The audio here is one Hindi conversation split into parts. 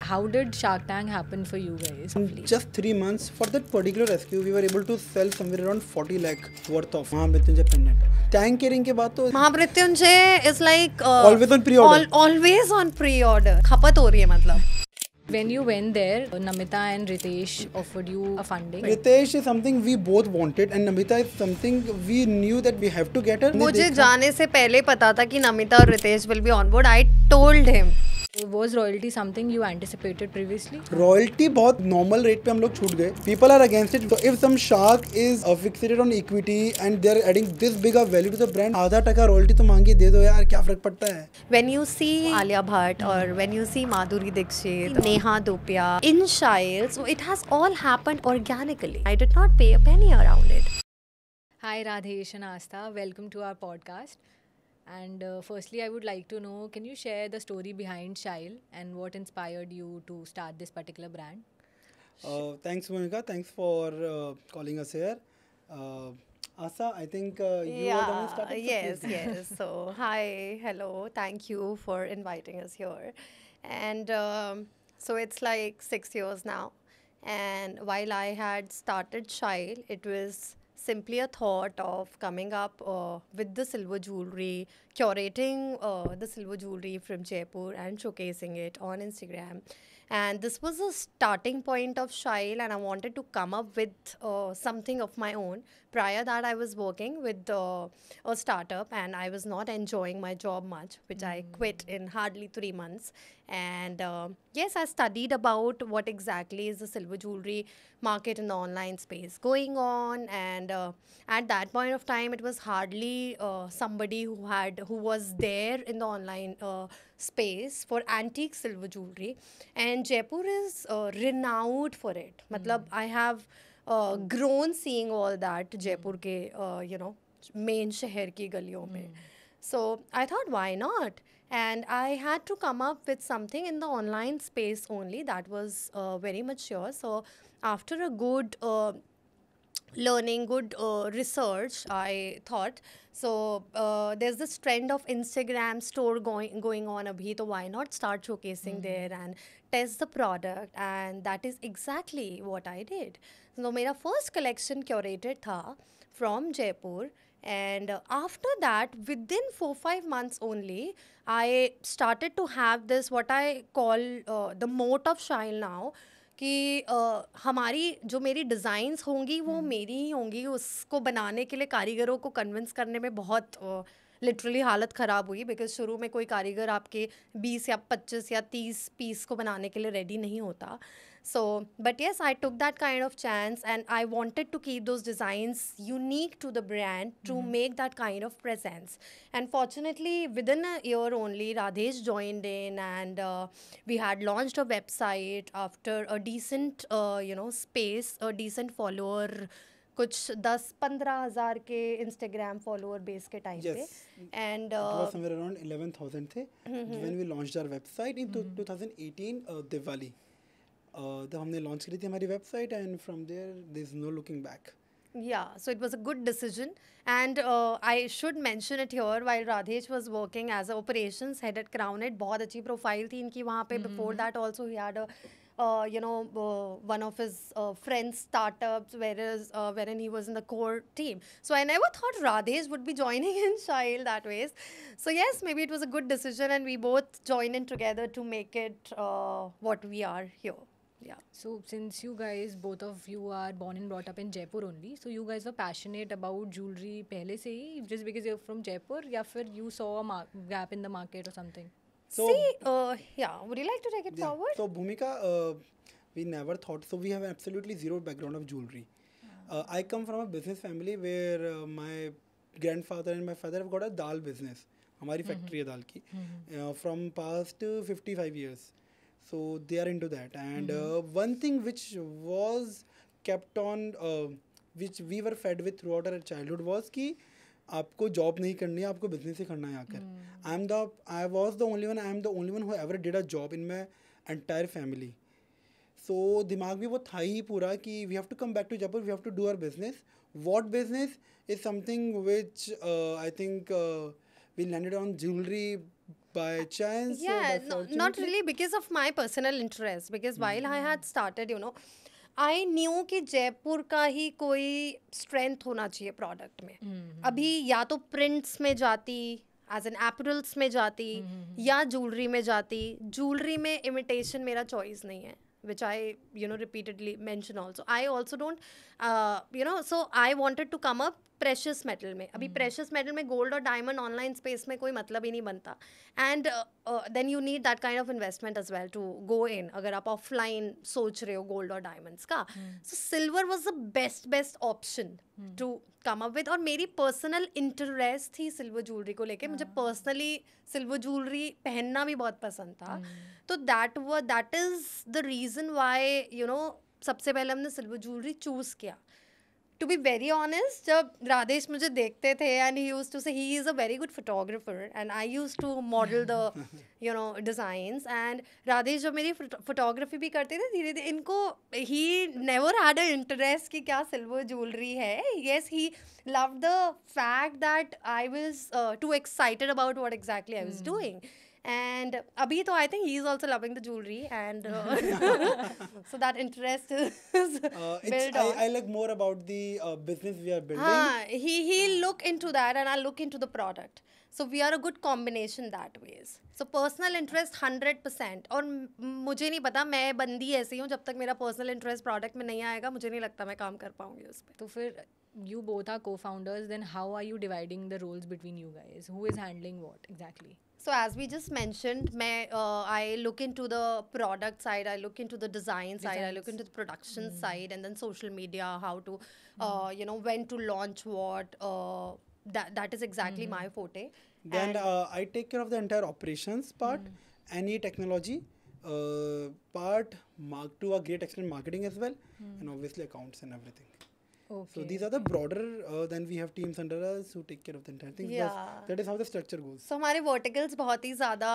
how did Shark Tank happen for you guys? In just 3 months, for that particular SKU, we were able to sell somewhere around 40 lakh worth of Mahamrityunjay pendant. Tank carrying के बाद तो Mahamrityunjay is like always on pre-order. Always on pre-order. खपत हो रही है मतलब. When you went there, Namita and Ritesh offered you a funding. Ritesh is something we both wanted and Namita is something we knew that we have to get her. मुझे जाने से पहले पता था कि नमिता और Ritesh will be on board. I told him. Was royalty something you anticipated previously? Royalty बहुत normal rate पे हम लोग छूट गए. People are against it. So if some shark is fixated on equity and they are adding this big of value to the brand, आधा टका royalty तो मांगी दे दो यार, क्या फर्क पड़ता है? When you see Alia Bhatt or when you see Madhuri Dixit, Neha Dupia in Shail, so it has all happened organically. I did not pay a penny around it. Hi Radhesh and Astha, welcome to our podcast. And firstly, I would like to know, can you share the story behind Shail and what inspired you to start this particular brand? Thanks, Monica. Thanks for calling us here. Asa, I think you are the one who started. Yes. So, hi, hello. Thank you for inviting us here. And so it's like 6 years now. And while I had started Shail, it was simply a thought of coming up with the silver jewelry, curating the silver jewelry from Jaipur and showcasing it on Instagram. And this was a starting point of Shail, and I wanted to come up with something of my own. Prior that, I was working with a startup, and I was not enjoying my job much, which I quit in hardly 3 months. And yes, I studied about what exactly is the silver jewelry market in the online space going on. And at that point of time, it was hardly somebody who was there in the online space for antique silver jewelry. And Jaipur is renowned for it. Matlab, I have grown seeing all that Jaipur ke, main शहर की गलियों में. So I thought, why not? And I had to come up with something in the online space only that was very mature. So after a good learning, good research, I thought, so there's this trend of Instagram store going on abhi, so why not start showcasing there and test the product? And that is exactly what I did. So my first collection curated tha from Jaipur. And after that, within 4-5 months only, I started to have this, what I call the moat of Shail now, कि हमारी जो मेरी डिज़ाइंस होंगी वो मेरी ही होंगी. उसको बनाने के लिए कारीगरों को कन्विंस करने में बहुत लिटरली हालत ख़राब हुई, बिकॉज शुरू में कोई कारीगर आपके 20 या 25 या 30 पीस को बनाने के लिए रेडी नहीं होता. So, but yes, I took that kind of chance and I wanted to keep those designs unique to the brand to make that kind of presence. And fortunately, within a year only, Radhesh joined in and we had launched a website after a decent, space, a decent follower. कुछ 10-15 हज़ार के Instagram follower base के टाइम पे. And it was somewhere around 11,000 थे when we launched our website in 2018 Diwali. तो हमने लॉन्च करी थी हमारी website and from there there is no looking back. Yeah, so it was a good decision. And I should mention it here, while Radhesh was working as an operations head at Crownet, बहुत अच्छी profile थी इनकी वहाँ पे. Before that also he had a one of his friends startups wherein he was in the core team. So I never thought Radhesh would be joining in Shail that ways. So yes, maybe it was a good decision and we both joined in together to make it what we are here. Yeah. So since you guys, both of you are born and brought up in Jaipur only, so you guys were passionate about jewelry पहले से ही, just because you're from Jaipur, या फिर you saw a gap in the market or something? So, would you like to take it forward? So Bhumika, we never thought, so we have absolutely zero background of jewelry. I come from a business family where my grandfather and my father have got a dal business. हमारी factory है दाल की from past 55 years. So they are into that. And one thing which was kept on, which we were fed with throughout our childhood was कि आपको जॉब नहीं करनी है, आपको बिजनेस ही करना है आकर. I was the only one who ever did a job in my entire family. So दिमाग में वो था ही पूरा कि we have to come back to Jaipur, we have to do our business. What business is something which I think we landed on jewelry by chance? Yeah, By no, not fortunately? really because of my personal interest. Because while I had started, I knew कि जयपुर का ही कोई strength होना चाहिए product में. अभी या तो prints में जाती, as in apparels में जाती, या jewelry में जाती. Jewelry में imitation मेरा choice नहीं है, which I repeatedly mention also. I also don't so I wanted to come up precious metal में. अभी प्रेशियस मेटल में गोल्ड और डायमंड ऑनलाइन स्पेस में कोई मतलब ही नहीं बनता. And then you need that kind of investment as well to go in, अगर आप ऑफलाइन सोच रहे हो गोल्ड और डायमंड्स का. So silver was the best option to come up with. और मेरी पर्सनल इंटरेस्ट थी सिल्वर ज्वेलरी को लेके. मुझे पर्सनली सिल्वर ज्वेलरी पहनना भी बहुत पसंद था. तो that is the reason why सबसे पहले हमने सिल्वर ज्वेलरी चूज किया. To be very honest, जब राधेश मुझे देखते थे and he used to say he is a very good photographer and I used to model the designs, and Radhesh जब मेरी photography भी करते थे धीरे धीरे इनको he never had an interest कि क्या silver jewelry है. Yes, he loved the fact that I was too excited about what exactly I was doing. And abhi to I think he is also loving the jewelry, and so that interest is built on. I like more about the business we are building. He'll look into that and I'll look into the product. So we are a good combination that ways. So personal interest 100%. और मुझे नहीं पता, मैं बंदी ऐसी हूँ, जब तक मेरा personal interest product में नहीं आएगा मुझे नहीं लगता मैं काम कर पाऊंगी उस पर. तो फिर you both are co-founders, then how are you dividing the roles between you guys? Who is handling what exactly? So as we just mentioned, I look into the product side, I look into the design side, I look into the production side, and then social media, how to, when to launch what. That is exactly my forte. Then I take care of the entire operations part, any technology part, to a great extent marketing as well, and obviously accounts and everything. Okay. So these are the broader, then we have teams under us who take care of the entire thing. Yeah. That is how the structure goes. So हमारे verticals बहुत ही ज़्यादा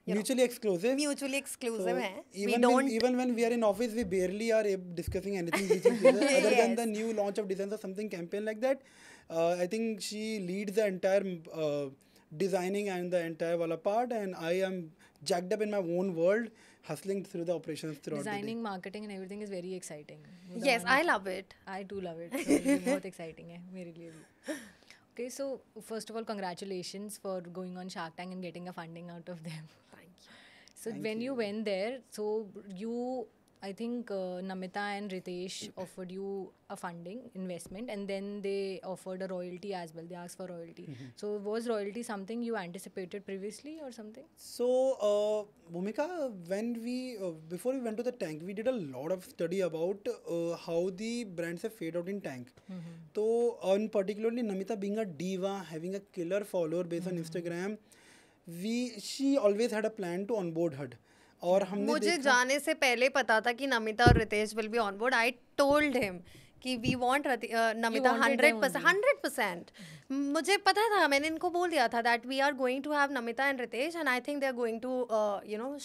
Mutually exclusive. Mutually exclusive So हैं. even when we are in office, we barely are discussing anything with each other other than the new launch of designs or something campaign like that. I think she leads the entire designing and the entire wala part, and I am jacked up in my own world, hustling through the operations throughout Designing, the day. marketing and everything is very exciting. Yes, I love it. I too love it. So ये बहुत exciting है मेरे लिए भी. Okay, so first of all, congratulations for going on Shark Tank and getting a funding out of them. Thank you. So when you went there, so you, I think Namita and Ritesh offered you a funding investment, and then they offered a royalty as well. They asked for royalty. So was royalty something you anticipated previously or something? So, Bhumika, when we before we went to the tank, we did a lot of study about how the brands have fared out in tank. So, on particularly Namita being a diva, having a killer follower base on Instagram, she always had a plan to onboard her. और हमने मुझे जाने से पहले पता था कि नमिता और Ritesh will be on board. I told him कि वी वांट नमिता 100%. मुझे पता था, मैंने इनको बोल दिया था that we are going to have Namita and Ritesh, and I think they are going to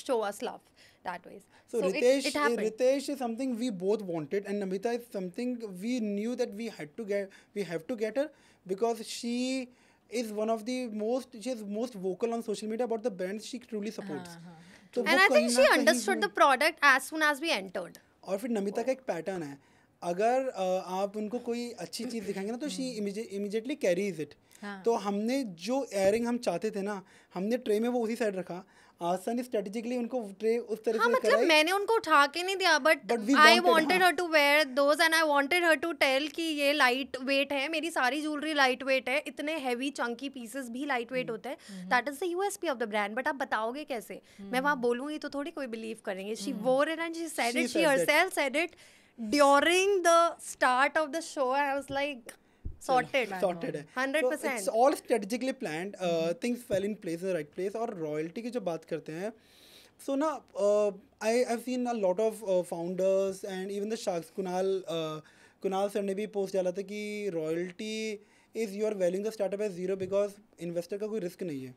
show us love that ways. So Ritesh is something we both wanted, and Namita is something we knew that we have to get her, because she is one of the she is most vocal on social media about the brands she truly supports. तो and I think she understood the product as soon as we entered. और फिर नमिता का एक पैटर्न है, अगर आप उनको कोई अच्छी चीज़ दिखाएंगे ना तो शी इमीडिएटली कैरीज इट. तो हमने जो एयरिंग हम चाहते थे ना, हमने ट्रे में वो उसी साइड रखा. आसान स्ट्रेटेजिकली उनको ट्रे उस तरह से मतलब मैंने उनको उठा के नहीं दिया, but I wanted her to wear those, and I wanted her to tell कि ये लाइट वेट है, मेरी सारी ज्वेलरी लाइट वेट है, इतने हैवी चंकी पीसेस भी लाइट वेट होते हैं. That is the USP of the brand. But आप बताओगे कैसे? मैं वहाँ बोलूँगी तो थोड़ी कोई बिलीव करेंगे. शी वोर it and she said it, she herself said it during the start of the show. I was like sorted 100%. So it's all strategically planned. Things fell in place in the right place. और royalty की जो बात करते हैं, so ना I've seen a lot of founders and even the sharks. Kunal sir ने भी post डाला था कि royalty is you are valuing the startup as zero because investor का कोई risk नहीं है.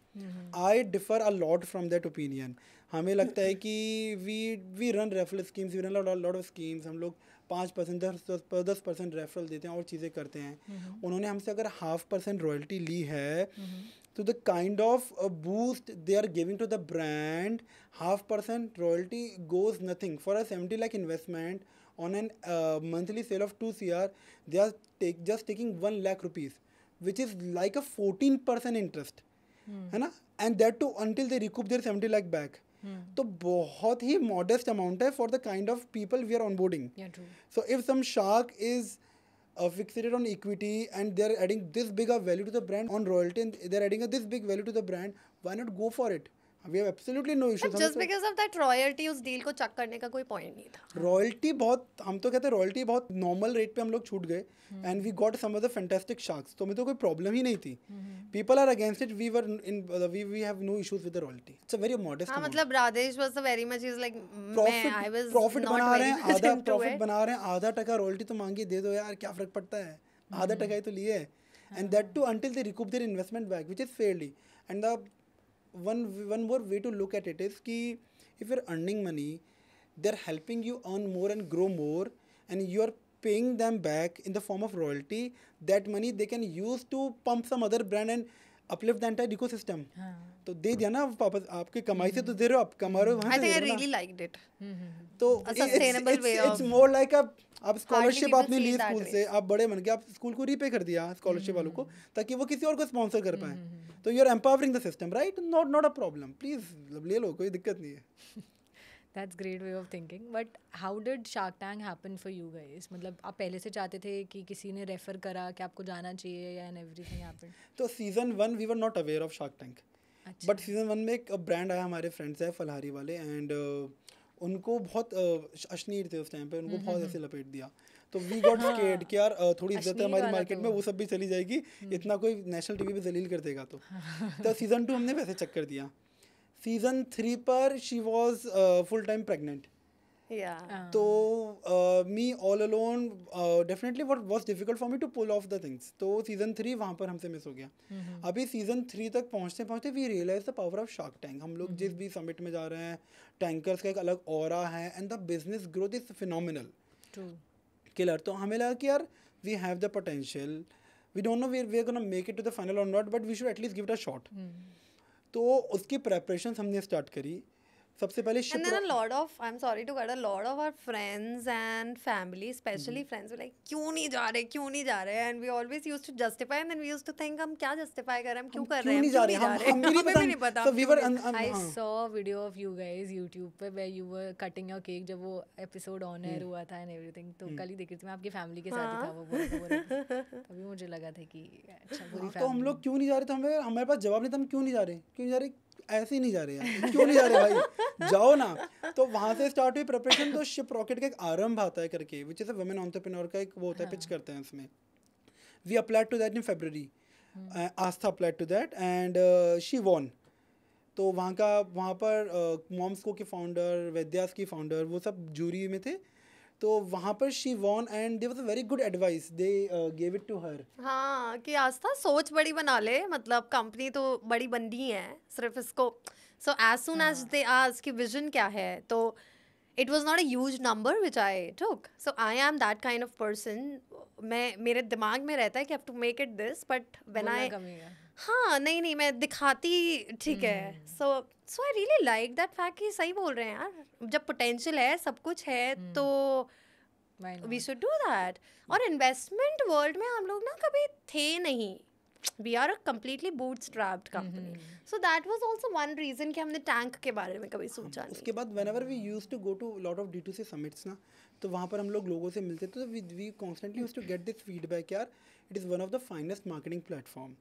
I differ a lot from that opinion. हमें लगता है कि we run referral schemes, we run a lot of schemes. हम लोग 5%, 10% रेफरल देते हैं और चीज़ें करते हैं. उन्होंने हमसे अगर 0.5% रॉयल्टी ली है, So the kind of boost they are giving to the brand, 0.5% royalty goes nothing. For a 70 lakh investment on an monthly sale of 2 CR, they are just taking 1 lakh rupees, which is like a 14% interest, है ना, and that too until they recoup their 70 lakh back. तो बहुत ही modest amount है for the kind of people we are onboarding. Yeah, true. So if some shark is fixated on equity and they're adding this big of value to the brand on royalty and they're adding this big value to the brand, why not go for it? We have absolutely no issues. But just because of that royalty उस deal को चक करने का कोई point नहीं था. रॉयल्टी बहुत, हम तो कहते हैं रॉयल्टी बहुत नॉर्मल रेट पे हम लोग छूट गए and we got some of the fantastic sharks. तो हमें तो कोई प्रॉब्लम ही नहीं थी. People are against it. We have no issues with the royalty. It's a very modest. हाँ मतलब Radhesh was very much is like I was profit not बना रहे हैं, very much आधा into प्रॉफिट it. बना रहे हैं, आधा टका रॉयल्टी तो मांगी, दे दो यार, क्या फर्क पड़ता है, आधा टका ही तो लिए है. And that too until they recoup their investment back, which is fairly. And the one more way to look at it is कि if you're earning money, they're helping you earn more and grow more, and you're paying them back in the form of royalty. That money they can use to pump some other brand and uplift the entire ecosystem. तो दे दिया ना वापस, आपकी कमाई से तो दे रहे हो, आप कमा रहे हो वहाँ I से think दे I रहे हो ना. really liked it. तो A sustainable way it's of- more like a, आप स्कॉलरशिप people आपने see ली it that स्कूल way. से, आप बड़े बन के आप स्कूल को रीपे कर दिया स्कॉलरशिप वालों को, ताकि वो किसी और को स्पॉन्सर कर पाए. तो you are empowering the system, right? Not a problem. Please ले लो, कोई दिक्कत नहीं है. That's great way of thinking. But how did Shark Tank happen for you guys? मतलब आप पहले से चाहते थे कि किसी ने रेफर करा कि आपको जाना चाहिए या and everything happened? तो season 1 we were not aware of Shark Tank, अच्छा. बट सीजन 1 में एक ब्रांड आया, हमारे फ्रेंड्स है फलहारी वाले, एंड उनको बहुत अश्नीर थे उस टाइम पे, उनको बहुत ऐसे लपेट दिया. तो वी गॉट स्केर्ड कि यार थोड़ी इज्जत है अश्नीर हमारी वाला मार्केट तो- में, वो सब भी चली जाएगी, इतना कोई नेशनल टीवी पे जलील कर देगा. तो सीजन 2 हमने वैसे चक्कर दिया. सीजन 3 पर she was full time pregnant. Yeah. तो me all alone, definitely what was difficult for me to pull off the things. तो सीजन 3 वहाँ पर हमसे मिस हो गया. अभी सीजन 3 तक पहुँचते पहुँचते we realise the power of Shark Tank. हम लोग जिस भी समिट में जा रहे हैं, टैंकर्स का एक अलग ऑरा है and the business growth is phenomenal, True. Killer. तो हमें लगा कि यार we have the potential, we don't know we are gonna make it to the final और not, but we should at least give it a shot. तो उसकी प्रेपरेशन हमने स्टार्ट करी. सबसे पहले And then a lot of, I'm sorry to cut, a lot of our friends and family, especially friends, were like, क्यों नहीं जा रहे, क्यों नहीं जा रहे? And we always used to justify, and then we used to think, हम क्या justify कर रहे हैं, हम क्यों कर रहे हैं, नहीं जा रहे, हम हमें भी नहीं पता. So we were I saw a video of you guys YouTube पे where you were cutting your cake जब वो episode on air हुआ था and everything. तो कल ही देख रही थी मैं, आपकी फैमिली के साथ ही था वो बोल रहे थे. तभी मुझे लगा था कि अच्छा पूरी तो हम family. लोग क्यों नहीं जा रहे, तो हमें हमारे पास जवाब नहीं था. हम क्यों नहीं जा रहे, क्यों नहीं जा रहे, ऐसे ही नहीं जा रहे यार, क्यों नहीं जा रहे भाई, जाओ ना. तो वहाँ से स्टार्ट हुई प्रिपरेशन. तो शिप रॉकेट का एक आरंभ आता है करके, which is a women entrepreneur का एक वो होता है, पिच करते हैं उसमें. We applied to that in February. Aastha applied to that and she won. तो वहाँ पर मॉम्स के फाउंडर, वैद्यास की फाउंडर, वो सब जूरी में थे. तो वहाँ पर she won and they was a very good advice they gave it to her. हाँ कि आस्था सोच बड़ी बना ले, मतलब कंपनी तो बड़ी बननी है, सिर्फ इसको. So as soon as they ask कि विजन क्या है, तो it was not a huge number which I took. So I am that kind of person. मेरे दिमाग में रहता है कि I have to make it this, but when बोलना आई, कमी है. हाँ नहीं मैं दिखाती ठीक है. So I really like that fact कि सही बोल रहे हैं यार, जब पोटेंशियल है, सब कुछ है, तो Why not? We should do that. और इन्वेस्टमेंट वर्ल्ड में हम लोग ना कभी थे नहीं. We are a completely bootstrapped company. So that was also one reason कि हमने टैंक के बारे में कभी सोचा नहीं. उसके बाद whenever we used to go to lot of D2C summits ना, तो वहाँ पर हम लोग लोगों से मिलते थे, तो we constantly used to get this feedback यार, it is one of the finest marketing platform.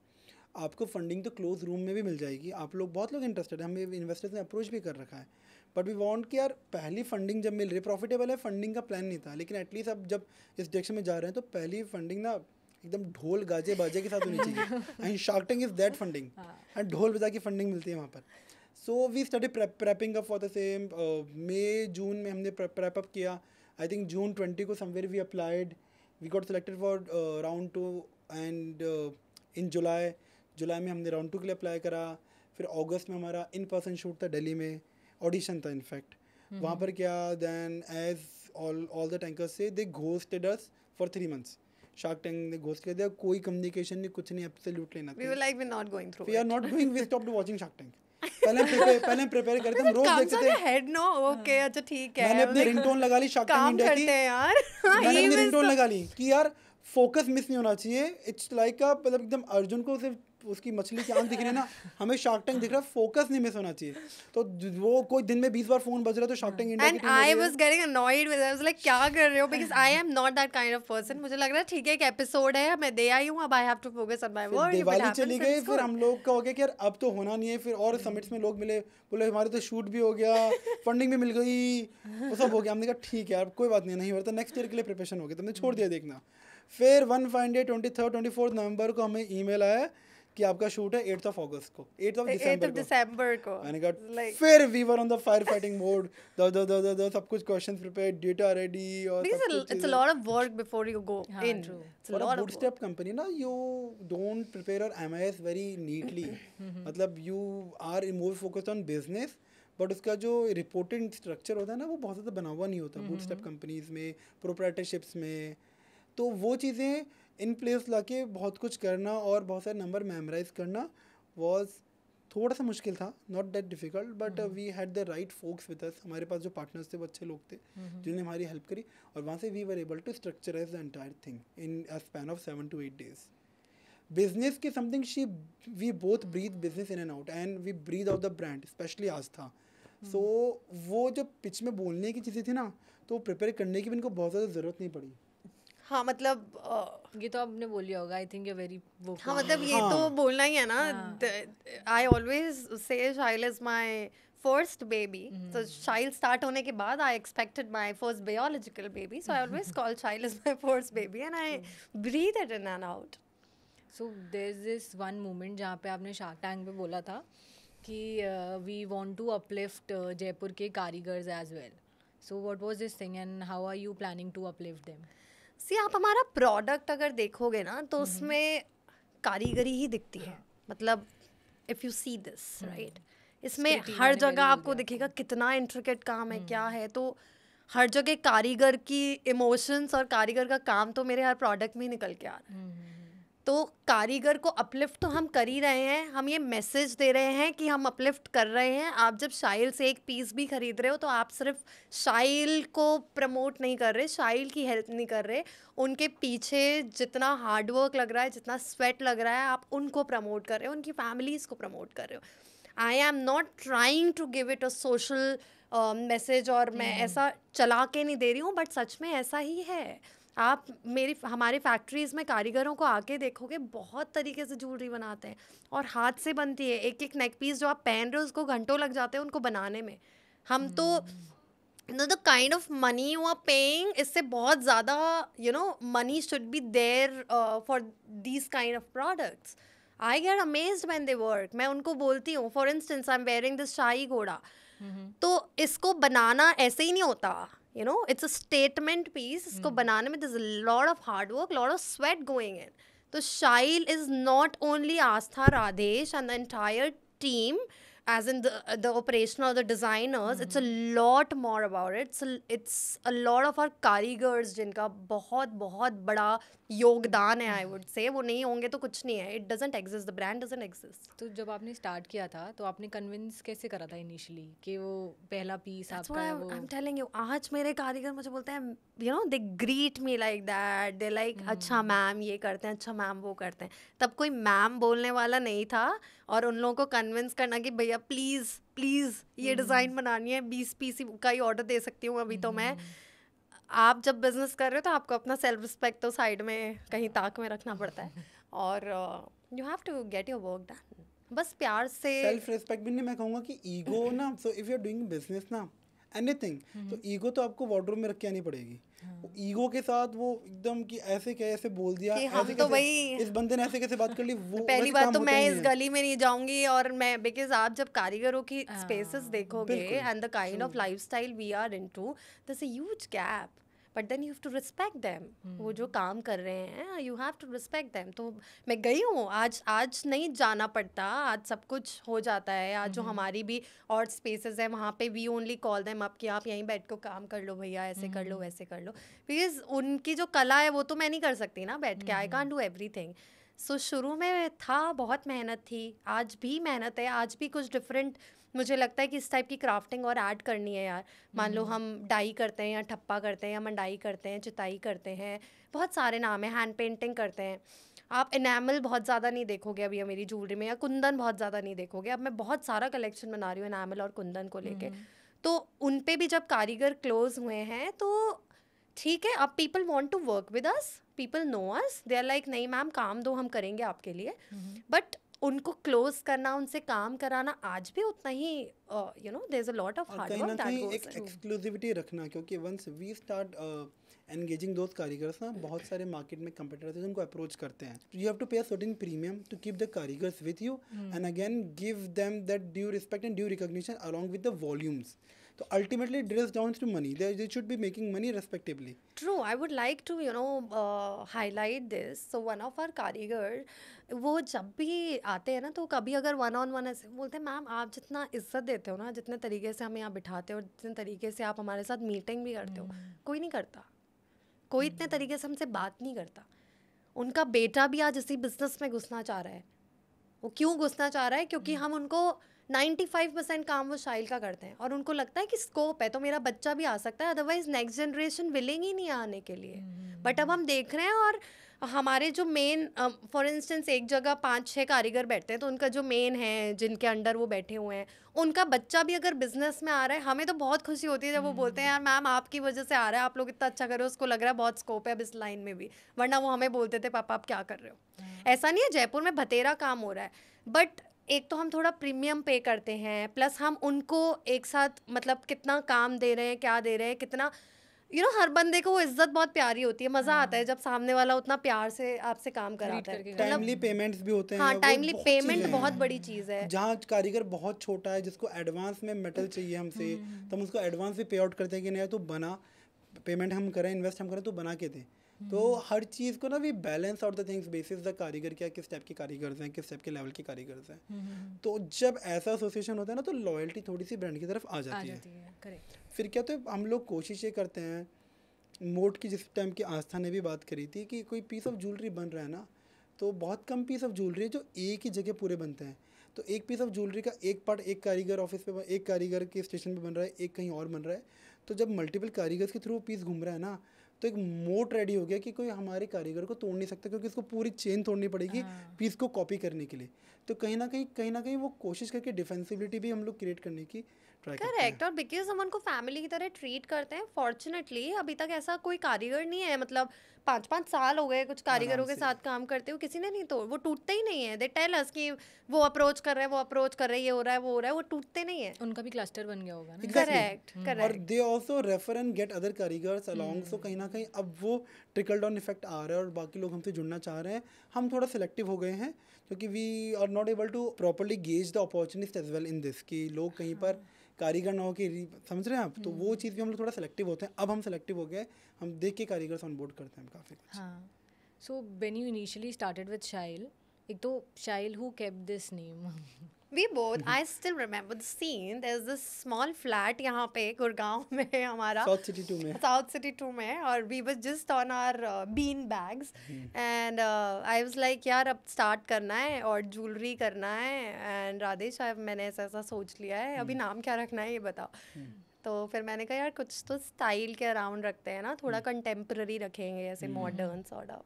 आपको फंडिंग तो क्लोज रूम में भी मिल जाएगी. आप लोग बहुत लोग इंटरेस्टेड हैं, हमें इन्वेस्टर्स ने अप्रोच भी कर रखा है, बट वी वांट कि यार पहली फंडिंग जब मिल रही, प्रॉफिटेबल है, फंडिंग का प्लान नहीं था, लेकिन एटलीस्ट अब जब इस डायरेक्शन में जा रहे हैं तो पहली फंडिंग ना एकदम ढोल गाजे बाजे के साथ होनी चाहिए. And Shark Tank is that funding, and ढोल बजा की फंडिंग मिलती है वहाँ पर. So we study prepping up for the same. मई जून में हमने प्रेप अप किया. आई थिंक जून 20 को somewhere we applied, we got selected for round 2, and in July में हमने राउंड 2 के लिए अप्लाई करा. फिर अगस्त में हमारा इन पर्सन शूट था दिल्ली में, ऑडिशन था इनफैक्ट. वहाँ पर क्या, then as all the tankers से they ghosted us for 3 months. Shark Tank ने घोस्ट कर दिया, कोई कम्युनिकेशन नहीं, कुछ नहीं, absolutely We were nothing. like, we're not going through we are it. Not going, we stopped watching Shark Tank. पहले प्रिपेयर करते, हम रोज Comes देखते on थे. your head, no? Okay, अच्छा ठीक है. मैंने अपनी रिंगटोन लगा ली शार्क टैंक काम इंडिया की. करते हैं यार. मैंने He अपनी was रिंगटोन the- लगा ली कि यार फोकस मिस नहीं होना चाहिए. इट्स लाइक अ मतलब एकदम अर्जुन को सिर्फ उसकी मछली की आंख दिख रही है ना, हमें शार्क टैंक दिख रहा है, फोकस नहीं मिस होना चाहिए. तो वो कोई दिन में 20 बार फोन बज रहा है तो शार्क टैंक इंडिया की And team I was getting annoyed with it. I was like, क्या कर रहे हो? Because I am not that kind of person. मुझे लग रहा है ठीक है एक एपिसोड है, मैं दे आई हूँ, अब I have to focus on my फिर work. If it Diwali happens, चली then गई, it's फिर good. हम लोग का हो गया कि यार अब तो होना नहीं है. फिर और समिट्स में लोग मिले, बोले हमारे तो शूट भी हो गया, फंडिंग भी मिल गई, वो सब हो गया. हमने कहा ठीक है यार कोई बात नहीं, नहीं हो रहा, नेक्स्ट ईयर के लिए प्रिपरेशन हो गया, तुमने छोड़ दिया देखना. फिर one fine day 23rd 24th नवंबर को हमें ईमेल आया कि आपका शूट है 8th of August को, 8th of 8th December of को. December को. मैंने कहा Like, फिर we were on the fire fighting mode, the सब कुछ क्वेश्चंस प्रिपेयर, डेटा रेडी और because सब कुछ. it's a lot of work before you go हाँ, in. true. It's a For a lot of work. bootstrap company ना, you don't prepare your MIS very neatly. मतलब you are more focused on business, but उसका जो रिपोर्टिंग स्ट्रक्चर होता है ना वो बहुत ज़्यादा बना हुआ नहीं होता बूटस्ट्रैप कंपनीज में, प्रोप्राइटरशिप्स में. तो वो चीज़ें इन प्लेस लाके बहुत कुछ करना और बहुत सारे नंबर मेमोराइज करना वॉज थोड़ा सा मुश्किल था. Not that difficult, but we had the right folks with us. हमारे पास जो पार्टनर्स थे वो अच्छे लोग थे जिन्होंने हमारी हेल्प करी, और वहाँ से we were able to structurize the entire thing in a span of 7 to 8 days. Business की something we both breathe business in and out, and we breathe out the brand, specially Aastha. So वो जब पिच में बोलने की चीज़ें थी ना, तो प्रिपेयर करने की भी इनको बहुत ज़्यादा ज़रूरत नहीं पड़ी. हाँ मतलब ये तो आपने बोल लिया होगा, I think you very vocal. हाँ मतलब ये तो बोलना ही है ना. I always say Shail is my first baby. तो शाइल स्टार्ट होने के बाद I expected my first biological baby, so I always call Shail is my first baby and I breathe it in and out. So there is this one moment जहाँ पे आपने शार्क टैंक पे बोला था कि we want to uplift Jaipur के कारीगर्स as well. So what was this thing and how are you planning to uplift them? See आप हमारा प्रोडक्ट अगर देखोगे ना तो उसमें कारीगरी ही दिखती है. मतलब if you see this right, इसमें Pretty, हर मैंने जगह वही बोल आपको दिया दिखेगा कितना इंट्रिकेट काम है, क्या है. तो हर जगह कारीगर की इमोशंस और कारीगर का काम तो मेरे हर प्रोडक्ट में ही निकल के आ रहा है. तो कारीगर को अपलिफ्ट तो हम कर ही रहे हैं. हम ये मैसेज दे रहे हैं कि हम अपलिफ्ट कर रहे हैं. आप जब शाइल से एक पीस भी खरीद रहे हो तो आप सिर्फ शाइल को प्रमोट नहीं कर रहे, शाइल की हेल्प नहीं कर रहे. उनके पीछे जितना हार्डवर्क लग रहा है, जितना स्वेट लग रहा है, आप उनको प्रमोट कर रहे हो, उनकी फैमिलीज़ को प्रमोट कर रहे हो. I am not trying to give it a social message और मैं ऐसा चला के नहीं दे रही हूँ, बट सच में ऐसा ही है. आप हमारे फैक्ट्रीज़ में कारीगरों को आके देखोगे, बहुत तरीके से ज्वेलरी बनाते हैं और हाथ से बनती है. एक एक नेक पीस जो आप पहन रहे हो उसको घंटों लग जाते हैं उनको बनाने में. हम तो the kind of money you are paying, इससे बहुत ज़्यादा money should be there for these kind of products. I get amazed when they work. मैं उनको बोलती हूँ, for instance I am wearing this शाही घोड़ा, तो इसको बनाना ऐसे ही नहीं होता. It's a statement piece. इसको बनाने में there's a lot of hard work, lot of sweat going in. So Shail is not only Astha, Radhesh and the entire team, as in the operational or the designers. It's a lot more about it. It's a lot of our कारीगर्स जिनका बहुत बहुत बड़ा योगदान है. I would say वो नहीं होंगे तो कुछ नहीं है. It doesn't exist. The brand doesn't exist. तो जब आपने स्टार्ट किया था तो आपने कन्विंस कैसे करा था इनिशियली कि वो पहला पीस That's आपका what है वो? I'm telling you. आज मेरे कारीगर मुझे बोलते हैं, they greet me like that. They're like, अच्छा मैम ये करते हैं, अच्छा मैम वो करते हैं. तब कोई मैम बोलने वाला नहीं था और उन लोगों को कन्विंस करना कि भैया प्लीज़ ये डिज़ाइन बनानी है, 20 पीस का ही ऑर्डर दे सकती हूँ अभी तो मैं. आप जब बिजनेस कर रहे हो तो आपको अपना सेल्फ रिस्पेक्ट तो साइड में कहीं ताक में रखना पड़ता है और you have to get your work done. बस प्यार से. सेल्फ रिस्पेक्ट भी नहीं, मैं कहूँगा कि ईगो ना. So if you are doing business ना, एनीथिंग, तो ईगो तो आपको वार्डरोब में रख के आनी पड़ेगी. ईगो के साथ वो एकदम कि ऐसे कैसे बोल दिया, कि ऐसे हम तो कैसे, भाई इस बंदे ने ऐसे कैसे बात कर ली, वो पहली वैसे बात काम तो होता मैं नहीं इस है. गली में नहीं जाऊंगी और मैं, बिकॉज आप जब कारीगरों की स्पेसेस देखोगे बिल्कुल. And the kind of lifestyle we are into, there is a huge gap. But then you have to respect them. वो जो काम कर रहे हैं you have to respect them. तो मैं गई हूँ, आज नहीं जाना पड़ता, आज सब कुछ हो जाता है. आज जो हमारी भी और स्पेसेस है वहाँ पे we only call them up कि आप यहीं बैठ के काम कर लो भैया, ऐसे कर लो वैसे कर लो. बिकॉज उनकी जो कला है वो तो मैं नहीं कर सकती ना बैठ के. I can't do everything. So शुरू में था, बहुत मेहनत थी, आज भी मेहनत है, आज भी कुछ डिफरेंट मुझे लगता है कि इस टाइप की क्राफ्टिंग और ऐड करनी है यार. मान लो हम डाई करते हैं या ठप्पा करते हैं या मंडाई करते हैं, चिताई करते हैं, बहुत सारे नाम है, हैंड पेंटिंग करते हैं. आप इनामल बहुत ज़्यादा नहीं देखोगे अभी मेरी ज्वेलरी में, या कुंदन बहुत ज़्यादा नहीं देखोगे. अब मैं बहुत सारा कलेक्शन बना रही हूँ इनामल और कुंदन को लेके. तो उन पे भी जब कारीगर क्लोज हुए हैं तो ठीक है, अब people want to work with us, people know us, they are like नहीं मैम काम दो, हम करेंगे आपके लिए. बट उनको क्लोज करना, उनसे काम कराना आज भी उतना ही you know there is a lot of hard work that goes. एक एक्सक्लूसिविटी रखना, क्योंकि once we start engaging those कारीगर्स ना, बहुत सारे मार्केट में कंपटीटर्स हैं जिनको अप्रोच करते हैं. You have to pay a certain premium to keep the कारीगर्स with you and again give them that due respect and due recognition along with the volumes. So ultimately it drills down to money. They should be making money respectively. True. I would like to highlight this. So one of our कारीगर, वो जब भी आते हैं ना तो कभी अगर वन ऑन वन ऐसे बोलते हैं मैम आप जितना इज्जत देते हो ना, जितने तरीके से हमें यहाँ बिठाते हो, जितने तरीके से आप हमारे साथ मीटिंग भी करते हो, कोई नहीं करता. कोई इतने तरीके से हमसे बात नहीं करता. उनका बेटा भी आज इसी बिजनेस में घुसना चाह रहा है. वो क्यों घुसना चाह रहा है? क्योंकि हम उनको 95% काम वो शाइल का करते हैं और उनको लगता है कि स्कोप है तो मेरा बच्चा भी आ सकता है, अदरवाइज नेक्स्ट जनरेशन विलिंग ही नहीं है आने के लिए. बट अब हम देख रहे हैं और हमारे जो मेन फॉर इंस्टेंस एक जगह 5-6 कारीगर बैठते हैं तो उनका जो मेन है जिनके अंडर वो बैठे हुए हैं, उनका बच्चा भी अगर बिजनेस में आ रहा है, हमें तो बहुत खुशी होती है जब वो बोलते हैं यार मैम आपकी वजह से आ रहा है, आप लोग इतना अच्छा कर रहे हो, उसको लग रहा है बहुत स्कोप है अब इस लाइन में भी. वरना वो हमें बोलते थे पापा आप क्या कर रहे हो. ऐसा नहीं है, जयपुर में बतेरा काम हो रहा है, बट एक तो हम थोड़ा प्रीमियम पे करते हैं, प्लस हम उनको एक साथ मतलब कितना काम दे रहे हैं, क्या दे रहे हैं, कितना हर बंदे को वो इज्जत बहुत प्यारी होती है. मज़ा आता है जब सामने वाला उतना प्यार से आपसे काम कराता है. टाइमली पेमेंट्स भी होते हैं. हाँ, टाइमली पेमेंट बहुत बड़ी चीज़ है. जहाँ कारीगर बहुत छोटा है जिसको एडवांस में मेटल चाहिए हमसे, तो हम उसको एडवांस भी पे आउट करते हैं कि नहीं तो बना, पेमेंट हम करें, इन्वेस्ट हम करें तो बना के दें. तो हर चीज़ को ना we balance out the things basis the कारीगर क्या, किस टाइप के कारीगर्स हैं, किस टाइप के लेवल के कारीगर्स हैं. तो जब ऐसा एसोसिएशन होता है ना तो लॉयल्टी थोड़ी सी ब्रांड की तरफ आ जाती है. करेक्ट. फिर क्या, तो हम लोग कोशिश ये करते हैं, मोट की जिस टाइम की आस्था ने भी बात करी थी कि कोई पीस ऑफ ज्वेलरी बन रहा है ना, तो बहुत कम पीस ऑफ ज्वेलरी है जो एक ही जगह पूरे बनते हैं. तो एक पीस ऑफ ज्वेलरी का एक पार्ट एक कारीगर ऑफिस पे, एक कारीगर के स्टेशन पे बन रहा है, एक कहीं और बन रहा है. तो जब मल्टीपल कारीगर्स के थ्रू पीस घूम रहा है ना, तो एक मोट रेडी हो गया कि कोई हमारे कारीगर को तोड़ नहीं सकता, क्योंकि उसको पूरी चेन तोड़नी पड़ेगी पीस को कॉपी करने के लिए. तो कहीं ना कहीं वो कोशिश करके डिफेंसिबिलिटी भी हम लोग क्रिएट करने की ट्राई करते हैं. करेक्ट. और बिकॉज हम उनको फैमिली की तरह ट्रीट करते हैं. फॉर्चुनेटली अभी तक ऐसा कोई कारीगर नहीं है, मतलब 5-5 साल हो गए कुछ कारीगरों के साथ काम करते हुए, किसी ने नहीं तोड़, वो टूटते ही नहीं है. दे टेल अस कि वो अप्रोच कर रहे हैं, वो अप्रोच कर रहे हैं, ये हो रहा है, वो हो रहा है, वो टूटते नहीं है. उनका भी क्लस्टर बन गया होगा ना. करेक्ट. और they also refer and get other कारीगर्स अलोंग. सो कहीं ना कहीं अब वो ट्रिकल डाउन इफेक्ट आ रहा है और बाकी लोग हमसे जुड़ना चाह रहे हैं. हम थोड़ा सिलेक्टिव हो गए हैं क्योंकि we are not able to properly gauge the opportunist as well in this, कि लोग कहीं पर कारीगर ना हो कि समझ रहे हैं आप. तो वो चीज़ भी हम लोग थोड़ा सिलेक्टिव होते हैं. अब हम सिलेक्टिव हो गए, हम देख के कारीगर्स ऑन बोर्ड करते हैं काफ़ी कुछ. हाँ. So when you initially started with Shaile, एक तो Shaile who kept this name. We both, I still remember the scene. There's this small flat यहाँ पे गुड़गांव में हमारा, South City 2 में, South City 2 में, और we were just on our bean bags and I was like यार अब start करना है और ज्वेलरी करना है, and राधेश मैंने ऐसा सोच लिया है, अभी नाम क्या रखना है ये बताओ. तो फिर मैंने कहा यार कुछ तो स्टाइल के अराउंड रखते हैं ना, थोड़ा कंटेम्प्रेरी रखेंगे, ऐसे मॉडर्न सॉर्ट ऑफ.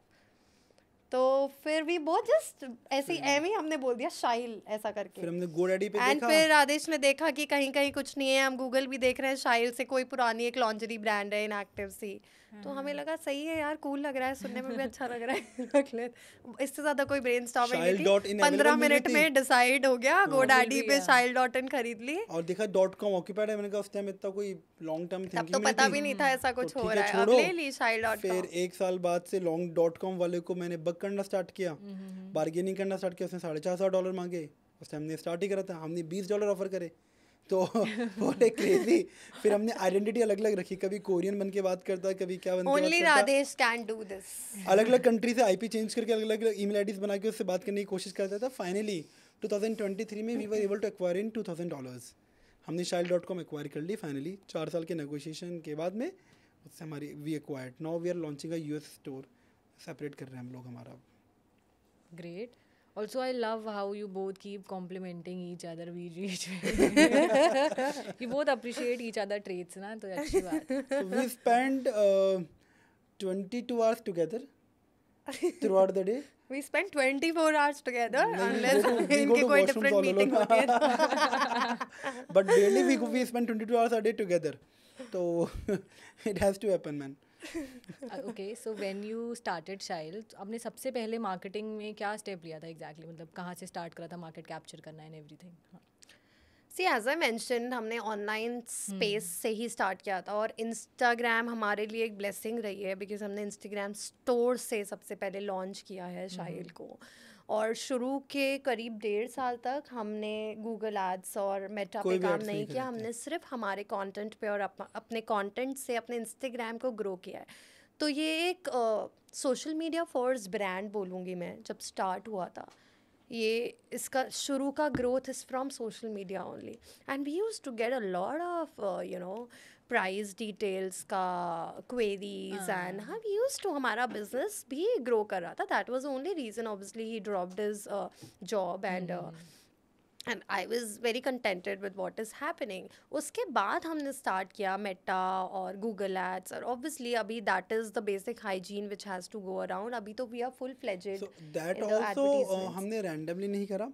तो फिर भी बहुत जस्ट ऐसे एम ही हमने बोल दिया शाइल ऐसा करके. फिर हमने गोडैडी पे देखा, फिर आदेश ने देखा कि कहीं कहीं कुछ नहीं है. हम गूगल भी देख रहे हैं, शाइल से कोई पुरानी एक लॉन्जरी ब्रांड है इनएक्टिव सी. तो हमें लगा सही है यार, कूल लग रहा है, सुनने में भी अच्छा लग रहा है, रख ले. इससे ज्यादा कोई ब्रेनस्टॉर्मिंग नहीं थी. 15 मिनट में डिसाइड हो गया. गोडैडी पे shail.in खरीद ली और देखा .com ऑक्यूपाइड है. मैंने कहा उस टाइम इतना कोई लॉन्ग टर्म थिंकिंग तब तो पता भी नहीं था ऐसा कुछ हो रहा है. अब ले ली shail.com. फिर एक साल बाद से लॉन्ग .com वाले को मैंने बग करना स्टार्ट किया, बार्गेनिंग करना स्टार्ट किया. उसने $450 मांगे. उस टाइम हमने स्टार्ट ही करा था, हमने $20 ऑफर करे. तो वो क्रेजी। फिर हमने आइडेंटिटी अलग अलग रखी, कभी कोरियन बन के बात करता, कभी क्या बन के Only बात करता, Radesh can do this. अलग अलग कंट्री से आईपी चेंज करके अलग अलग ईमेल आईडीज बना के उससे बात करने की कोशिश करता था। फाइनली 2023 में we were able to acquire in $2000। हमने Shile.com एक्वायर कर ली फाइनली 4 साल के नेगोशिएशन के बाद में, उससे हमारी we acquired. Now we are launching a US store, separate कर रहे हैं हम लोग हमारा। Great. Also, I love how you both keep complimenting each other. You both appreciate each other traits, ना, तो अच्छी बात है. So we spend 22 hours together throughout the day. We spend 24 hours together नहीं, unless we go इनके to कोई washrooms different all meeting alone. होती है तो. But daily we spend 22 hours a day together. So it has to happen, man. Okay, so when you started Shile, आपने सबसे पहले मार्केटिंग में क्या स्टेप लिया था एग्जैक्टली, मतलब कहाँ से स्टार्ट करा था मार्केट कैप्चर करना and everything? See, as I mentioned, हमने ऑनलाइन स्पेस से ही स्टार्ट किया था और इंस्टाग्राम हमारे लिए एक ब्लेसिंग रही है बिकॉज हमने इंस्टाग्राम स्टोर से सबसे पहले लॉन्च किया है शाइल को। और शुरू के करीब 1.5 साल तक हमने गूगल एड्स और मेटा कोई पे भी काम ads नहीं नहीं किया, करे थे। हमने सिर्फ हमारे कंटेंट पे और अपने कंटेंट से अपने इंस्टाग्राम को ग्रो किया है। तो ये एक सोशल मीडिया फर्स्ट ब्रांड बोलूँगी मैं। जब स्टार्ट हुआ था ये, इसका शुरू का growth is from social media only and we used to get a lot of price details का queries and we used to, हमारा बिजनेस भी ग्रो कर रहा था। That was only reason. Obviously he dropped his job and I was very contented with what is happening. उसके बाद हमने स्टार्ट किया मेटा और गूगल एड्स और ऑब्वियसली अभी that is the basic hygiene which has to go around. अभी तो we are full fledged. So that also हमने randomly नहीं करा.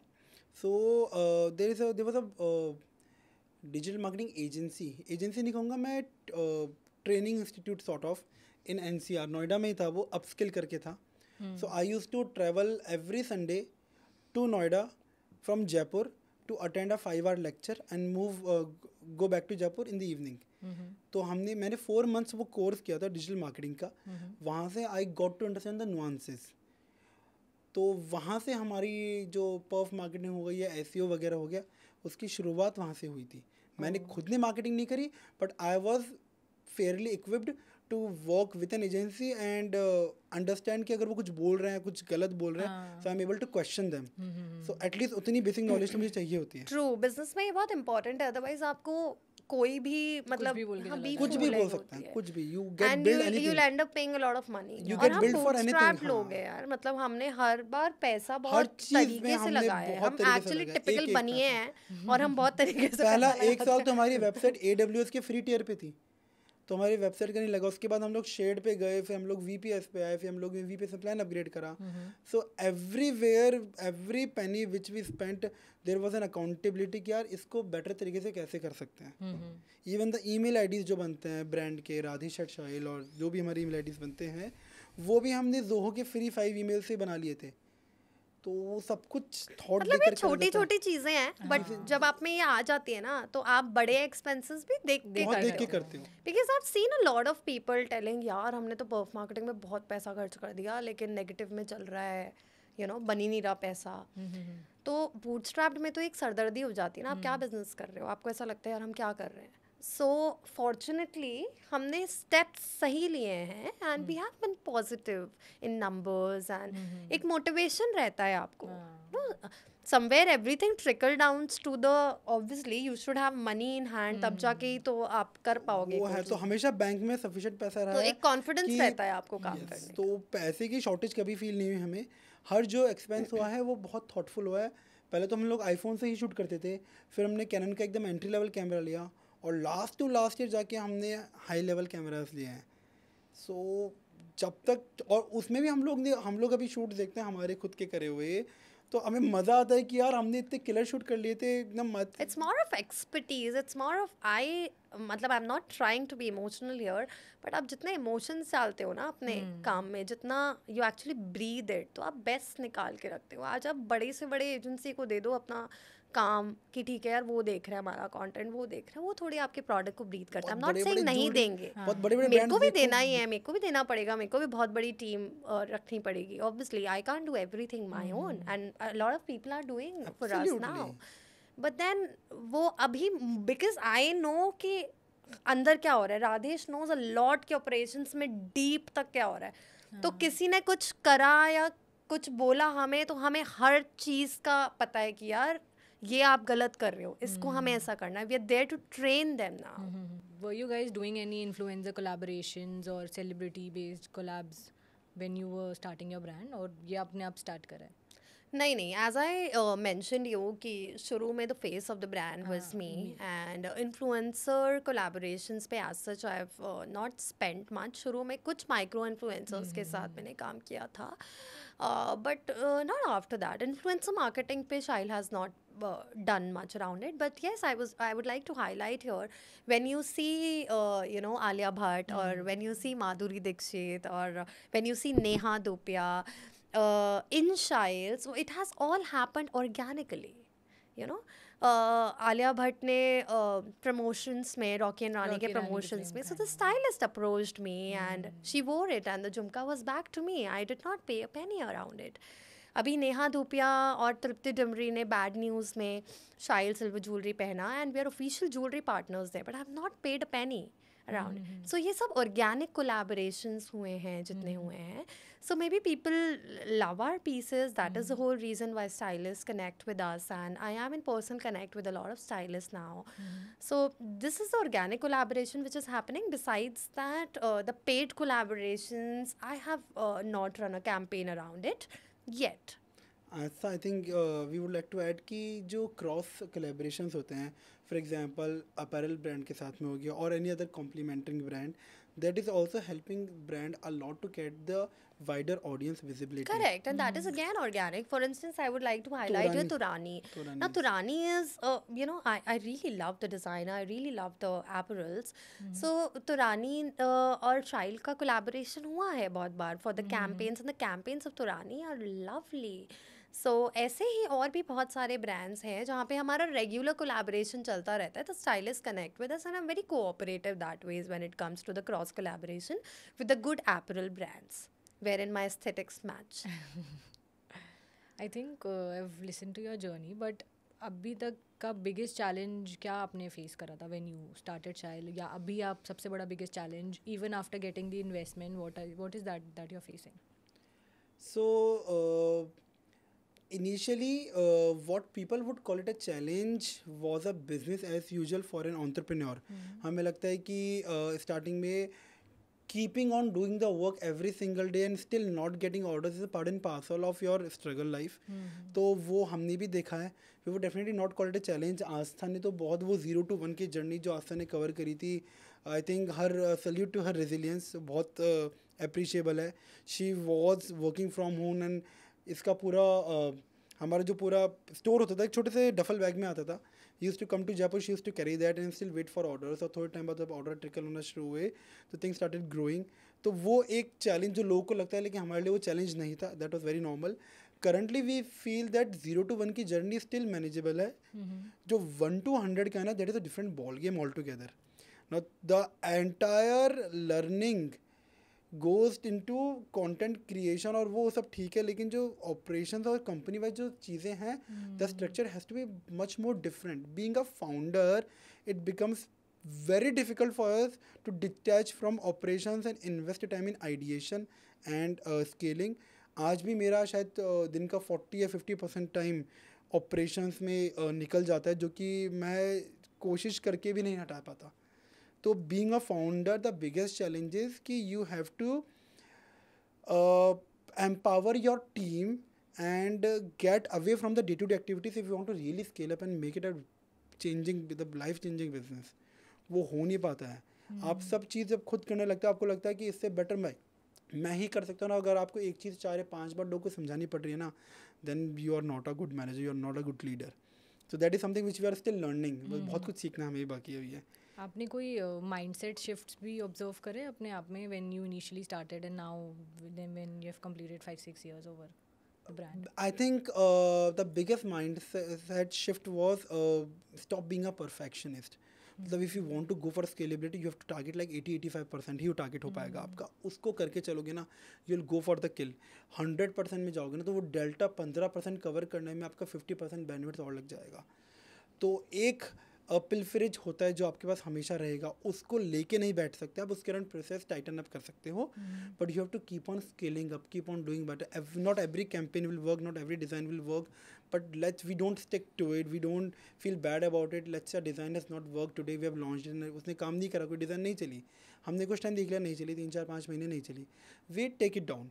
So there was a digital marketing agency नहीं कहूँगा मैं, training institute sort of in NCR, Noida में ही था वो, upskill करके था. So I used to travel every Sunday to Noida from Jaipur to attend a 5-hour lecture and go back to Jaipur in the evening. तो मैंने 4 months वो कोर्स किया था डिजिटल मार्केटिंग का. वहाँ से I got to understand the nuances. तो वहाँ से हमारी जो पर्फ मार्केटिंग हो गई या एसईओ वगैरह हो गया, उसकी शुरुआत वहाँ से हुई थी. मैंने खुद ने मार्केटिंग नहीं करी, but I was fairly equipped to work with an agency and understand कि अगर वो कुछ बोल रहे हैं, कुछ गलत बोल रहे हैं, so I am able to question them. So at least उतनी बेसिक नॉलेज तो मुझे चाहिए होती है. ट्रू, बिजनेस में ये बहुत इंपॉर्टेंट है, अदरवाइज आपको कोई भी मतलब भी बोल के चला कुछ भी बोल सकता है, कुछ भी. You get and build you anything. And up paying a lot of money. You और get हम billed for anything, bootstrapped हाँ. लोग हैं यार, मतलब हमने हर बार पैसा हर बहुत चीज़ में तरीके से हमने लगाया है. बहुत हम तरीके से एक्चुअली लगाया, टिपिकल एक-एक बनिए हैं और हम बहुत तरीके से पहला पैसा 1 साल तो हमारी वेबसाइट AWS के फ्री टियर पे थी, तो हमारी वेबसाइट का नहीं लगा. उसके बाद हम लोग शेड पे गए, फिर हम लोग VPS पे आए, फिर हम लोग VPS प्लान अपग्रेड करा. So everywhere, every penny which we spent, there was an accountability कि यार इसको बेटर तरीके से कैसे कर सकते हैं. इवन द ईमेल आईडीज जो बनते हैं ब्रांड के, Radhesh@Shile और जो भी हमारे ईमेल आईडीज बनते हैं, वो भी हमने जोहो के फ्री 5 ईमेल से बना लिए थे. तो वो सब कुछ थॉट मतलब ये छोटी छोटी चीजें हैं, बट जब आप में ये आ जाती है ना तो आप बड़े एक्सपेंसेस भी देख के करते हो. Because I seen a lot of people telling यार हमने तो पर्फ मार्केटिंग में बहुत पैसा खर्च कर दिया लेकिन नेगेटिव में चल रहा है, बन ही नहीं रहा पैसा. तो बूटस्ट्रैप्ड में तो एक सरदर्दी हो जाती है ना, आप क्या बिजनेस कर रहे हो, आपको ऐसा लगता है यार हम क्या कर रहे हैं. सो फॉर्चुनेटली हमने स्टेप्स सही लिए हैं and we have been positive in numbers and एक मोटिवेशन रहता है आपको. Somewhere everything trickle downs to the, obviously you should have money in hand, तब जाके ही तो आप कर पाओगे. वो है तो हमेशा बैंक में सफिशिएंट पैसा रहा तो है, एक कॉन्फिडेंस रहता है आपको काम करने. तो पैसे की शॉर्टेज कभी फील नहीं हुई हमें. हर जो एक्सपेंस हुआ है वो बहुत थॉटफुल हुआ है. पहले तो हम लोग आईफोन से ही शूट करते थे, फिर हमने कैनन का एकदम एंट्री लेवल कैमरा लिया और लास्ट ईयर जाके हमने हाई लेवल कैमरास लिए हैं. सो जब तक, और उसमें भी हम लोग अभी शूट देखते हैं हमारे खुद के करे हुए, तो हमें मज़ा आता है कि यार हमने इतने किलर शूट कर लिए थे एकदम. It's more of expertise, it's more of मतलब I am not trying to be emotional here, but आप जितने इमोशंस डालते हो ना अपने काम में, जितना यू एक्चुअली ब्रीद इट, तो आप बेस्ट निकाल के रखते हो. आज आप बड़े से बड़े एजेंसी को दे दो अपना काम कि ठीक है यार वो देख रहा है हमारा कंटेंट, वो देख रहा है, वो थोड़ी आपके प्रोडक्ट को ब्रीथ करता है. आई एम नॉट सेइंग नहीं देंगे, मेरे को भी देना ही है, मेरे को भी देना पड़ेगा, मेरे को भी बहुत बड़ी टीम रखनी पड़ेगी. Obviously I can't do everything my own and a lot of people are doing for us now. But then वो अभी बिकॉज आई नो कि अंदर क्या हो रहा है, राधेश नोज अ लॉट के ऑपरेशंस में डीप तक क्या हो रहा है. तो किसी ने कुछ करा या कुछ बोला हमें, तो हमें हर चीज़ का पता है कि यार ये आप गलत कर रहे हो, इसको हमें ऐसा करना है. We are there to train them now. Were you guys doing any influencer collaborations or celebrity based collabs when you were starting your brand, और ये आपने आप start करा है? नहीं नहीं, एज आई मैंशनड यू कि शुरू में the face of the brand was me, and influencer collaborations पे as such I have not spent much. शुरू में कुछ माइक्रो इन्फ्लुएंसर्स के साथ मैंने काम किया था, but not after that. Influencer marketing पे Shaile has not done much around it, but yes, I would like to highlight here, when you see you know, Alia Bhatt, or when you see Madhuri Dixit, or when you see Neha Dupia in Shail, so it has all happened organically, you know. Alia Bhatt ने promotions में, Rocky and Rani के promotions में, so the stylist approached me and she wore it and the jhumka was back to me. I did not pay a penny around it. अभी नेहा धूपिया और तृप्ति डिमरी ने बैड न्यूज़ में शाइल सिल्वर ज्वेलरी पहना, and we are official jewellery partners there, but I have not paid a penny around. So ये सब ऑर्गेनिक कोलैबोरेशंस हुए हैं जितने हुए हैं. So maybe people love our pieces. That is the whole reason why stylists connect with us, and I am in person connect with a lot of stylists now. So this is the organic collaboration which is happening. Besides that, the paid collaborations, I have not run a campaign around it yet. ऐसा I think we would like to add कि जो क्रॉस कोलैबोरेशंस होते हैं, फॉर एग्जांपल अपैरल ब्रांड के साथ में हो गया और any other complementing brand, that is also helping brand a lot to get the wider audience visibility. Correct, and that is again organic. For instance, I would like to highlight with Turani. Now Turani is, you know, I really love the designer, I really love the apparels. So Turani और Shail का collaboration हुआ है बहुत बार for the campaigns, and the campaigns of Turani are lovely. सो ऐसे ही और भी बहुत सारे ब्रांड्स हैं जहाँ पे हमारा रेगुलर कोलैबोरेशन चलता रहता है. तो stylist connect with us and I am very cooperative that ways when it comes to the cross collaboration with the good apparel brands where in my aesthetics match. I think I have listen to your journey, but अभी तक का बिगेस्ट चैलेंज क्या आपने फेस करा था व्हेन यू स्टार्टेड शाइल, या अभी आप सबसे बड़ा biggest challenge even after getting the investment, what is that you are facing? So initially what people would call it a challenge was a business as usual for an entrepreneur. हमें लगता है कि starting में keeping on doing the work every single day and still not getting orders is a part and parcel of your struggle life. तो वो हमने भी देखा है. We would definitely not call it a challenge. आस्था ने तो बहुत वो 0 to 1 की जर्नी जो आस्था ने कवर करी थी, I think her salute to her resilience, बहुत अप्रिशिएबल है. She was working from home and इसका पूरा हमारा जो पूरा स्टोर होता था एक छोटे से डफल बैग में आता था. Use to come to Jaipur, she use to carry that and still wait for orders. और थोड़े टाइम बाद जब ऑर्डर ट्रिकल होना शुरू हुए तो थिंग्स स्टार्टेड ग्रोइंग. तो वो एक चैलेंज जो लोगों को लगता है, लेकिन हमारे लिए वो चैलेंज नहीं था. That was very normal. Currently we feel that 0 to 1 की जर्नी स्टिल मैनेजेबल है. जो 1 to 100 का है ना, that is a different ball game all together. Now the entire learning goes into content creation और वो सब ठीक है, लेकिन जो ऑपरेशंस और कंपनी वाइज जो चीज़ें हैं, the structure has to be much more different. Being a founder it becomes very difficult for us to detach from operations and invest time in ideation and scaling. आज भी मेरा शायद दिन का 40 या 50% टाइम ऑपरेशंस में निकल जाता है, जो कि मैं कोशिश करके भी नहीं हटा पाता. तो being a founder the biggest challenge is कि you have to empower your team and get away from the day-to-day activities if you want to really scale up and make it a life changing business. वो हो नहीं पाता है. आप सब चीज़ जब खुद करने लगते हैं, आपको लगता है कि इससे बेटर मैं ही कर सकता हूँ ना. अगर आपको एक चीज़ 4 या 5 बार लोगों को समझानी पड़ रही है ना, then you are not a good manager, you are not a good leader. So that is something which we are still learning. बहुत कुछ सीखना हमें बाकी अभी है. आपने कोई माइंडसेट शिफ्ट्स भी ऑब्जर्व करे अपने आप में when you initially started and now when you have completed 5-6 years over the brand? I think the biggest mindset shift was stop being a perfectionist. मतलब if you want to go for scalability you have to target like 80-85% ही टारगेट हो पाएगा आपका. उसको करके चलोगे ना, you will go for the kill. 100% में जाओगे ना तो वो डेल्टा 15% कवर करने में आपका 50% बेनिफिट और लग जाएगा. तो एक पिलफरेज होता है जो आपके पास हमेशा रहेगा, उसको लेके नहीं बैठ सकते आप, उसके करंट प्रोसेस टाइटन अप कर सकते हो, but you have to keep on scaling up, keep on doing better. Not every campaign will work, not every design will work, but we don't stick to it, we don't feel bad about it. Let's say a design has not worked today, we have launched it, उसने काम नहीं करा, कोई डिज़ाइन नहीं चली, हमने कुछ टाइम देख लिया नहीं चली, 3-4-5 महीने नहीं चली, we take it down,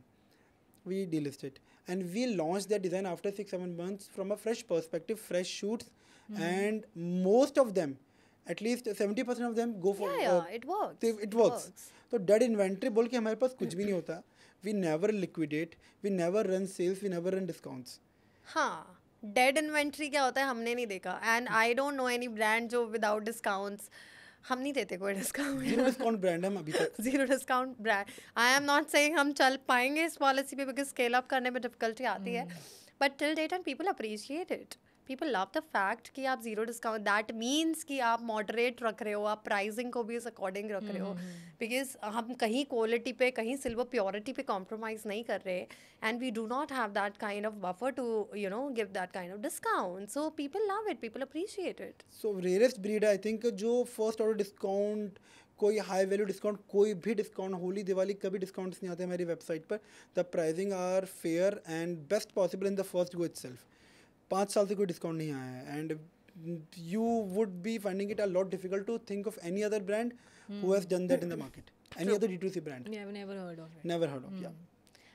we delist it, and we launch that design after 6-7 months from a fresh perspective, fresh shoots, and most of them, at least 70% of them go for it works. it works. तो डेड इन्वेंट्री बोल के हमारे पास कुछ भी नहीं होता. We never liquidate, we never run sales, we never run discounts. हाँ, डेड इन्वेंट्री क्या होता है हमने नहीं देखा, and I don't know any brand जो विदाउट डिस्काउंट्स, हम नहीं देते कोई डिस्काउंट. जीरो डिस्काउंट ब्रांड हम अभी तक. Zero discount brand. I am not saying हम चल पाएंगे इस पॉलिसी पे, बिकॉज स्केल अप करने में डिफिकल्टी आती है, but till date and people appreciate it. People love the fact कि आप जीरो डिस्काउंट, दैट मीन्स कि आप मॉडरेट रख रहे हो, आप प्राइसिंग को भी इस अकॉर्डिंग रख रहे हो, बिकॉज हम कहीं क्वालिटी पे, कहीं सिल्वर प्योरिटी पे कॉम्प्रोमाइज़ नहीं कर रहे, and we do not have that kind of buffer to you know give that kind of discount. So people love it, people appreciate it. So rarest breed I think जो फर्स्ट ऑर्डर डिस्काउंट, कोई हाई वैल्यू डिस्काउंट, कोई भी डिस्काउंट, होली दिवाली कभी डिस्काउंट्स नहीं आते हमारी वेबसाइट पर. The pricing are fair and best possible in the first go itself. 5 साल से कोई डिस्काउंट नहीं आया है, and you would be finding it a lot difficult to think of any other brand who has done that in the market. Any other D2C brand. Yeah, I've never heard of it. Never heard of, yeah.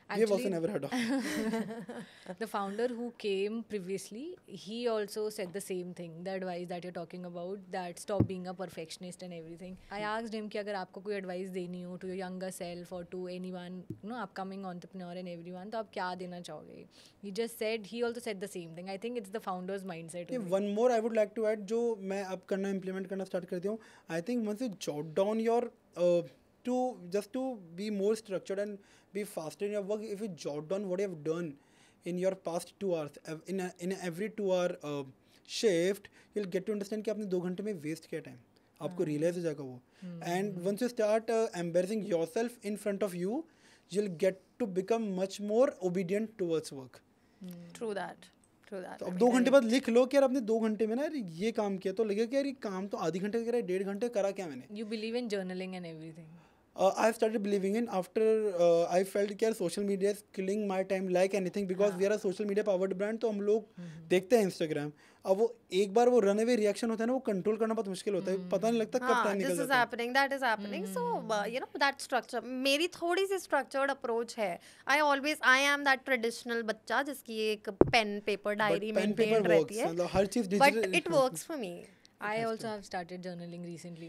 We have also never heard of it. The founder who came previously, he also said the same thing, the advice that you're talking about, that stop being a perfectionist and everything. I asked him कि अगर आपको कोई advice देनी हो to your younger self or to anyone, you know, upcoming entrepreneur and everyone, तो आप क्या देना चाहोगे? He just said, he also said the same thing. I think it's the founder's mindset. Yeah, one more I would like to add, जो मैं अब करना implement करना start कर दिया हूँ. I think once you jot down your to be more structured and be faster in your work, if you jot down what you have done in your past 2 hours, in every 2 hour shift, you'll get to understand कि आपने 2 घंटे में waste किया time. आपको realize हो जाएगा वो. And once you start embarrassing yourself in front of you, you'll get to become much more obedient towards work. True that. True that. तो अब 2 घंटे बाद लिख लो कि यार आपने 2 घंटे में ना यार ये काम किया, तो लगेगा कि यार ये काम तो आधी घंटे का करा है, 1.5 घंटे करा क्या मैंने. You believe in journaling and everything. I started believing in after I felt कि यार social media is killing my time like anything because we are a social media powered brand. तो हम लोग देखते हैं Instagram, अब वो एक बार वो रन अवे रिएक्शन होता है ना, वो कंट्रोल करना बहुत मुश्किल होता है, पता नहीं लगता कब टाइम निकल जाता है. This is happening, that is happening. So you know that structure, मेरी थोड़ी सी structured approach है. I am that traditional बच्चा जिसकी एक pen paper diary maintained रहती है, मतलब हर चीज but digital. it works for me. I also have started journaling recently.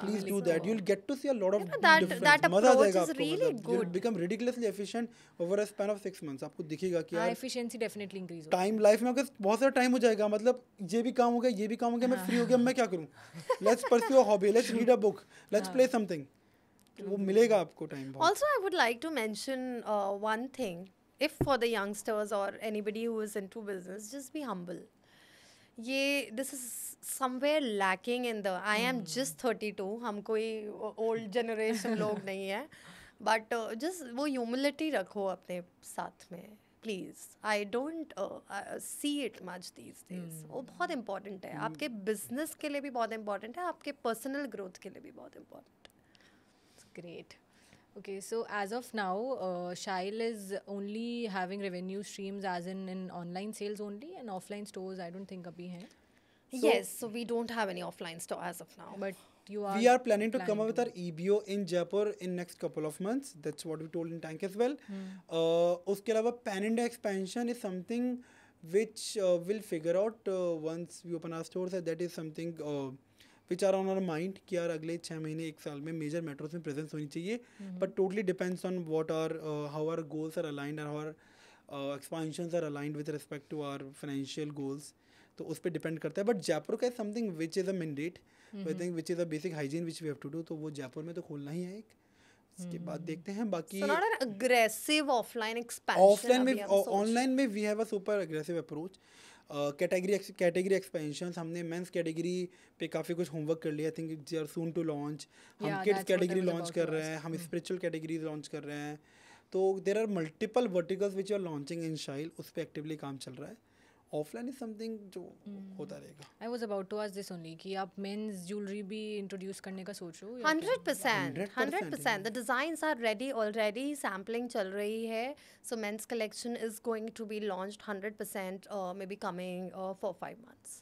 Please do that. You'll get to see a lot of that difference. approach मजा आ जाएगा is आपको, really मतलब you'll good. become ridiculously efficient over a span of 6 months. आपको दिखेगा कि यार Efficiency definitely increase होगा. टाइम लाइफ में आपके बहुत सारा टाइम हो जाएगा, मतलब ये भी काम हो गया, ये भी काम हो गया, मैं फ्री हो गया, मैं क्या करूँ. Let's pursue a hobby, let's read a book, let's play something. वो मिलेगा आपको टाइम बहुत. Also, I would like to mention one thing. If for the youngsters or anybody who is into business, just be humble. This is somewhere lacking in the. I am just 32. हम कोई old generation लोग नहीं है. But just वो humility रखो अपने साथ में. Please. I don't see it much these days. वो बहुत important है. आपके business के लिए भी बहुत important है. आपके personal growth के लिए भी बहुत important है. Great. Okay, so as of now, Shail is only having revenue streams as in online sales only, and offline stores I don't think abhi hai. Yes, so we don't have any offline store as of now. But we are planning to come up with our EBO in Jaipur in next couple of months. That's what we told in Tank as well. उसके अलावा pan India expansion is something which we'll figure out once we open our stores. That is something which are on our mind कि यार अगले 6 महीने 1 साल में मेजर मेट्रोस में प्रेजेंस होनी चाहिए. But totally depends on what how our goals are aligned and how our expansions are aligned with respect to our financial goals. तो उस पर डिपेंड करता है. बट जयपुर का something which is a mandate, I think which is a basic hygiene which we have to do. तो वो जयपुर में तो खोलना ही है एक. इसके बाद देखते हैं बाकी. So not an aggressive offline expansion. Offline में, ऑनलाइन में we have a super aggressive approach. Category expansion हमने मेंस कैटेगरी पे काफ़ी कुछ होमवर्क कर लिया. I think they are soon to launch. हम किड्स कैटेगरी लॉन्च कर रहे हैं, हम स्पिरिचुअल कैटेगरीज लॉन्च कर रहे हैं. तो there are multiple verticals which are launching in Shaile. उस पर एक्टिवली काम चल रहा है. ऑफलाइन इज समथिंग जो होता रहेगा. I was about to ask this only कि आप men's jewelry भी introduce करने का सोच रहे हो या 100%, 100%, 100%. The designs are ready already. Sampling चल रही है. So men's collection is going to be launched 100%, maybe coming 4-5 months,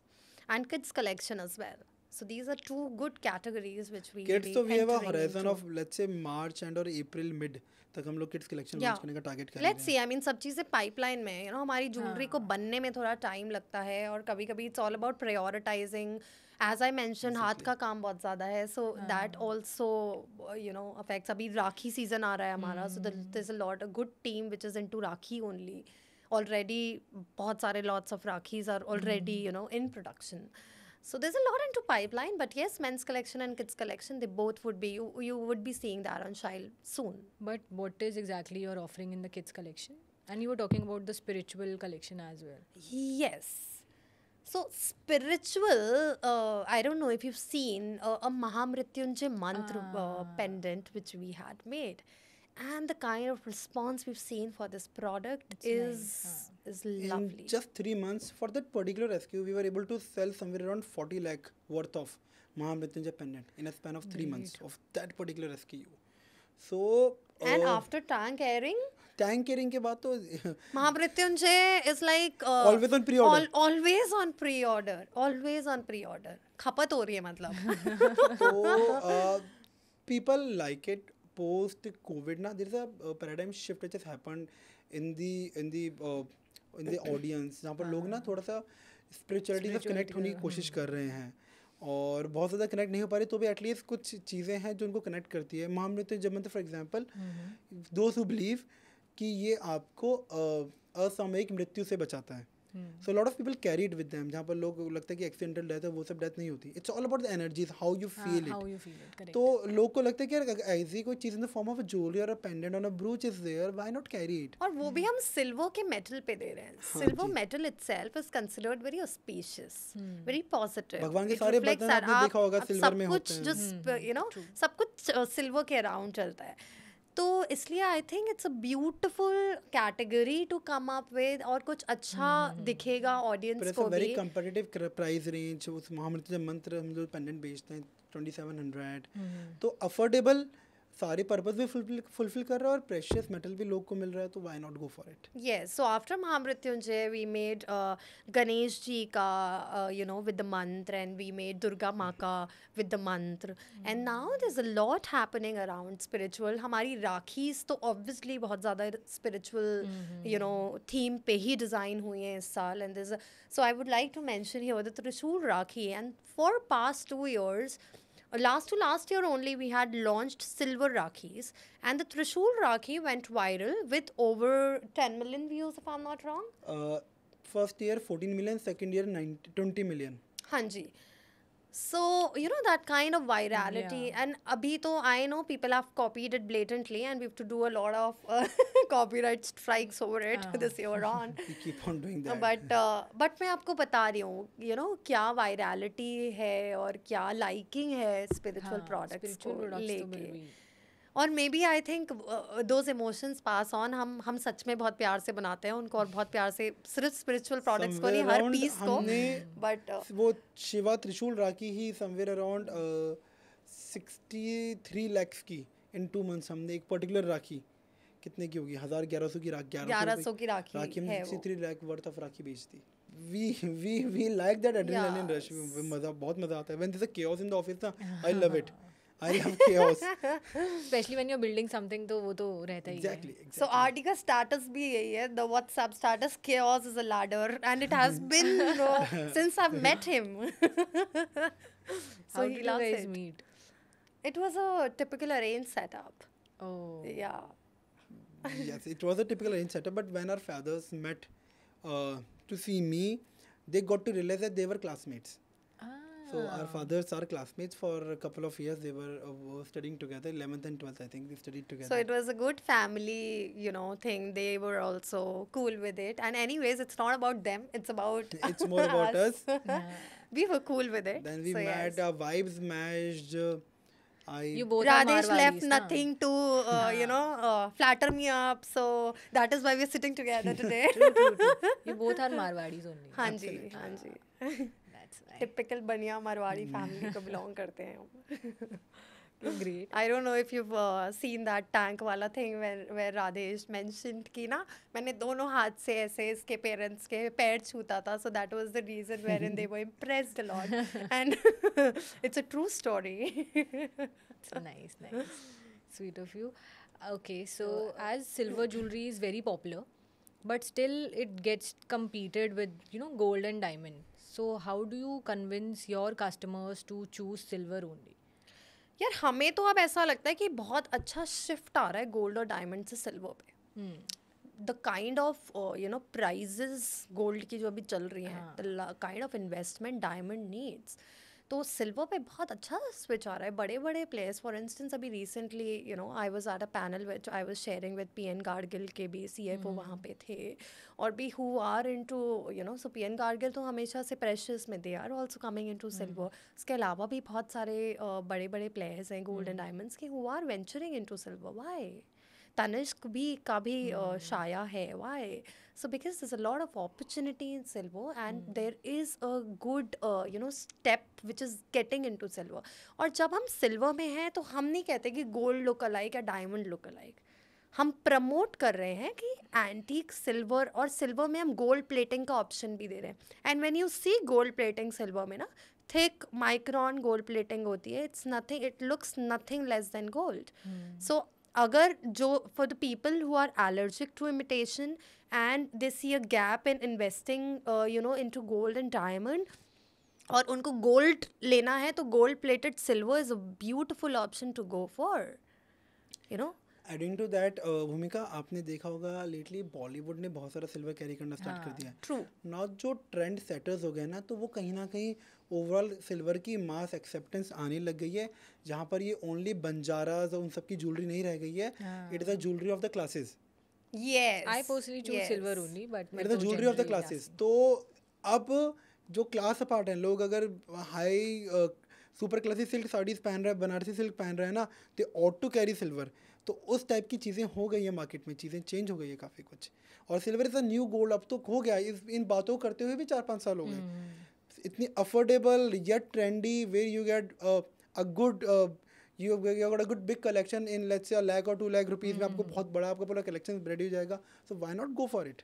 and kids collection as well. So these are two good categories which we kids be तो we have a entering horizon into. of let's say March and or April mid तक हम लोग किड्स कलेक्शन Yeah. लॉन्च करने का टारगेट कर Let's रहे see. I mean, सब चीज़ें पाइपलाइन में, हमारी ज्वेलरी को बनने में थोड़ा टाइम लगता है, और कभी कभी it's all about prioritising. As I mention, हाथ का काम बहुत ज़्यादा है, सो दैट ऑल्सो अफेक्ट्स. अभी राखी सीजन आ रहा है हमारा, so there is a lot, a good team which is into rakhi only. Already बहुत सारे lots of rakhis are already in production. So there's a lot into pipeline, but yes, men's collection and kids collection, they both would be, you would be seeing that on Shile soon. But what is exactly you're offering in the kids collection? And you were talking about the spiritual collection as well. Yes. So spiritual, I don't know if you've seen a Mahamrityunjay mantra pendant which we had made, and the kind of response we've seen for this product is lovely. In just 3 months for that particular SKU, we were able to sell somewhere around 40 lakh worth of Mahamrityunjay pendant in a span of 3 months of that particular SKU. So And after tank airing, tank caring के बाद तो Mahamrityunjay is like always on pre-order. always on pre-order, always on pre-order. खपत हो रही है मतलब. So people like it post COVID. Now there is a paradigm shift which has happened in the audience, जहाँ पर लोग ना थोड़ा सा स्पिरिचुअलिटी से कनेक्ट होने की कोशिश कर रहे हैं, और बहुत ज़्यादा कनेक्ट नहीं हो पा रही, तो भी एटलीस्ट कुछ चीज़ें हैं जो उनको कनेक्ट करती है. महामृत्युंजय मंत्र for example, those who believe कि ये आपको असामयिक मृत्यु से बचाता है. So lot of people carry it with them, जहाँ पर लोग लगता है कि एक्सीडेंटल डेथ है, वो सब डेथ नहीं होती. It's all about the energies, how you feel it. तो लोग को लगता है कि यार ऐसी कोई चीज़ in the form of a jewellery और a pendant on a brooch is there, why not carry it. और वो भी हम सिल्वर के मेटल पे दे रहे हैं. Silver metal itself is considered very auspicious, very positive. भगवान के सारे बर्तन आपने देखा होगा सिल्वर में होते हैं. जो सब कुछ सिल्वर के अराउंड चलता है, तो इसलिए I think it's a beautiful category to come up with, और कुछ अच्छा दिखेगा ऑडियंस को भी. Very competitive price range. उस महामृत्युंजय मंत्र हम जो पेंडेंट बेचते हैं 2700, तो अफोर्डेबल, सारे पर्पस भी फुलफिल कर रहा है, और प्रेशियस मेटल भी लोग को मिल रहा है, तो why not go for it. Yes, so after Mahamrityunjay, we made Ganesh ji ka, with the mantra, and we made Durga Ma ka with the mantra. And now there's a lot happening around spiritual. हमारी राखीज तो obviously बहुत ज़्यादा spiritual, theme पे ही design हुई हैं इस साल. And so I would like to mention here the Trishul Rakhi, and for past 2 years, last year only, we had launched silver Rakhis, and the Trishul Rakhi went viral with over 10 million views, if I'm not wrong. First year 14 million, second year 20 million. Hanji. So, that kind of virality. Yeah. And abhi to I know people have copied it blatantly, and we have to do a lot of copyright strikes over it this year on. We keep on doing that. But मैं आपको बता रही हूँ, क्या virality है और क्या liking है spiritual products को लेके. और maybe I think those emotions pass on, हम सच में बहुत प्यार से बनाते हैं उनको, और बहुत प्यार से सिर्फ स्पिरिचुअल प्रोडक्ट्स को नहीं, हर पीस को. बट वो शिवा त्रिशूल राखी ही समवेयर अराउंड 63 lakhs की इन 2 months. हमने एक पर्टिकुलर राखी कितने की होगी, 1100 की राखी, 1100 की राखी हमने 63 lakh वर्थ ऑफ राखी बेच दी. we like that adrenaline rush. बहुत मजा आता है when there's a chaos in the office ना. I love it. I love chaos. Especially when you're building something, तो वो तो रहता ही है. Exactly. So RD का status भी यही है, the WhatsApp status, chaos is a ladder, and it has been since I've met him. So how did you guys meet? It was a typical arranged setup. Oh. Yeah. Yes, it was a typical arranged setup, but when our fathers met to see me, they got to realize that they were classmates. So our fathers are classmates for a couple of years. They were studying together, 11th and 12th, I think they studied together. So it was a good family, thing. They were also cool with it. And anyways, it's not about them. It's about It's more about us. We were cool with it. Then we so met, yes. our vibes matched. You both are Radesh left Marwadis, na? nothing to, flatter me up. So that is why we're sitting together today. True. You both are Marwadis only. हाँ जी, हाँ जी. That's right. Typical बनिया मारवाड़ी family को belong करते हैं हम. Great. I don't know if you've seen that tank वाला thing where Radesh mentioned कि ना मैंने दोनों हाथ से ऐसे इसके parents के पैर छूता था, so that was the reason wherein they were impressed a lot, and it's a true story. Nice. Sweet of you. Okay, so as silver jewelry is very popular, but still it gets competed with, gold and diamond. So how do you convince your customers to choose silver only? यार हमें तो अब ऐसा लगता है कि बहुत अच्छा शिफ्ट आ रहा है गोल्ड और डायमंड से सिल्वर पे. The kind of prices gold की जो अभी चल रही हैं, the kind of investment diamond needs, तो सिल्वर पे बहुत अच्छा स्विच आ रहा है. बड़े बड़े प्लेयर्स, फॉर इंस्टेंस अभी recently I was at a panel which I was sharing with PN Gadgil के भी CFO वहाँ पे थे, और भी who are into so PN Gadgil तो हमेशा से प्रेशियस में they are also coming into silver. उसके अलावा भी बहुत सारे बड़े बड़े प्लेयर्स हैं गोल्ड एंड डायमंड्स के who are venturing into silver. Why? Tanishq भी का भी शाया है. Why? So because there's a lot of opportunity in silver, and there is a good step which is getting into silver. और जब हम सिल्वर में हैं तो हम नहीं कहते कि गोल्ड लुक अलाइक या डायमंड लुक अलाइक. हम प्रमोट कर रहे हैं कि एंटीक सिल्वर, और सिल्वर में हम गोल्ड प्लेटिंग का ऑप्शन भी दे रहे हैं. And when you see gold plating silver में ना, थिक माइक्रोन गोल्ड प्लेटिंग होती है. It's nothing, it looks nothing less than gold. So अगर जो for the people who are allergic to imitation and they see a gap in investing into gold and diamond, और उनको गोल्ड लेना है तो gold plated silver is a beautiful option to go for. Adding to that Bhumika, आपने देखा होगा लेटली बॉलीवुड ने बहुत सारा सिल्वर कैरी करना स्टार्ट कर दिया है. ट्रू. नॉ जो ट्रेंड सेटर्स हो गए ना, तो वो कहीं ना कहीं ओवरऑल सिल्वर की मास एक्सेप्टेंस आने लग गई है, जहाँ पर ये ओनली बंजाराज और उन सब की ज्वेलरी नहीं रह गई है. It is a jewellery of the classes. Yes. I personally choose silver only, but it is the jewellery of the classes. तो अब जो क्लास अपार्ट हैं लोग, अगर high super classy silk saris पहन रहे हैं, बनारसी सिल्क पहन रहे हैं ना, दे ऑट टू कैरी सिल्वर. तो उस टाइप की चीज़ें हो गई है मार्केट में, चीज़ें चेंज हो गई है काफ़ी कुछ. और silver is a new gold अब तो हो गया. इन बातों करते हुए भी 4-5 साल हो गए. इतनी affordable yet trendy, where you get a good you got a good big collection in let's say $1 lakh or $2 lakh rupees में आपको बहुत बड़ा आपका पूरा कलेक्शन रेडी हो जाएगा. So why not go for it.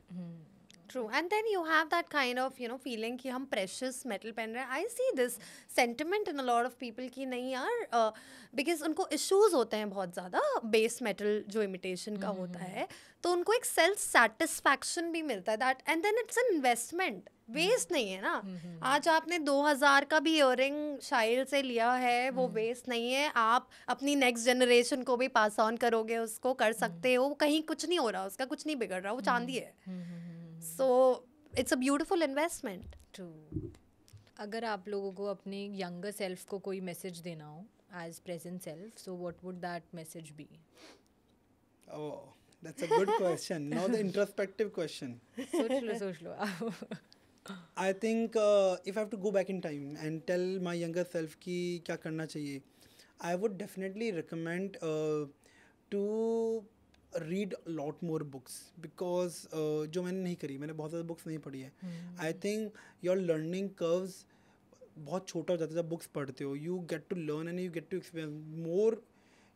True. And then you have that kind of feeling कि हम precious metal पहन रहे हैं. I see this sentiment in a lot of people कि नहीं यार, because उनको issues होते हैं बहुत ज़्यादा base metal जो imitation का होता है, तो उनको एक self satisfaction भी मिलता है that, and then it's an investment. Waste नहीं है ना. आज आपने 2000 का भी इयररिंग शाइल से लिया है, वो वेस्ट नहीं है. आप अपनी नेक्स्ट जनरेशन को भी पास ऑन करोगे, उसको कर सकते हो. कहीं कुछ नहीं हो रहा, उसका कुछ नहीं बिगड़ रहा, वो चांदी है. So it's a beautiful investment. True. अगर आप लोगों को अपने यंगर सेल्फ को कोई मैसेज देना हो as present self, so what would that message be? Oh, that's a good question. Now the introspective question. सोच लो. I think if I have to go back in time and tell my younger self कि क्या करना चाहिए, I would definitely recommend to read a lot more books, because जो मैंने नहीं करी, मैंने बहुत ज़्यादा बुक्स नहीं पढ़ी है. I think your learning curves बहुत छोटा हो जाता है जब बुक्स पढ़ते हो. You get to learn and you get to experience more.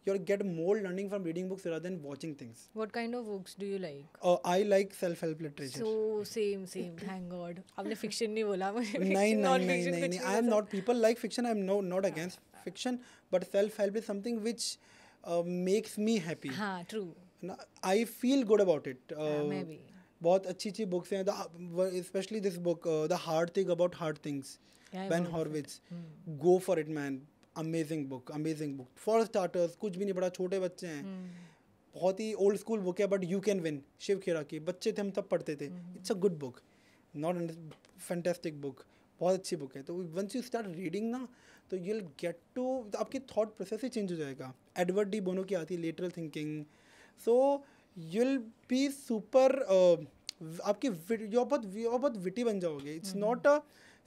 You get more learning from reading books rather than watching things. What kind of books do you like? I like self-help literature. So same. Thank God. आपने fiction नहीं बोला मुझे. नहीं. I am not. People like fiction. I am not against fiction, but self-help is something which makes me happy. हाँ, true. I feel good about it. Maybe. बहुत अच्छी बुक्स हैं. Especially this book, The Hard Thing About Hard Things, Ben Horowitz. Go for it, man. Amazing book. For starters कुछ भी नहीं पढ़ा, छोटे बच्चे हैं, बहुत ही ओल्ड स्कूल बुक है, but you can win. Shiv Khera की, बच्चे थे हम तब पढ़ते थे. It's a good book, not fantastic book, बहुत अच्छी बुक है. तो वंस यू स्टार्ट रीडिंग ना, तो यू विल गेट टू, आपकी थॉट प्रोसेस ही चेंज हो जाएगा. एडवर्ड डी बोनो की आती है lateral thinking. So you will be super, आपकी बहुत विटी बन जाओगे. It's not a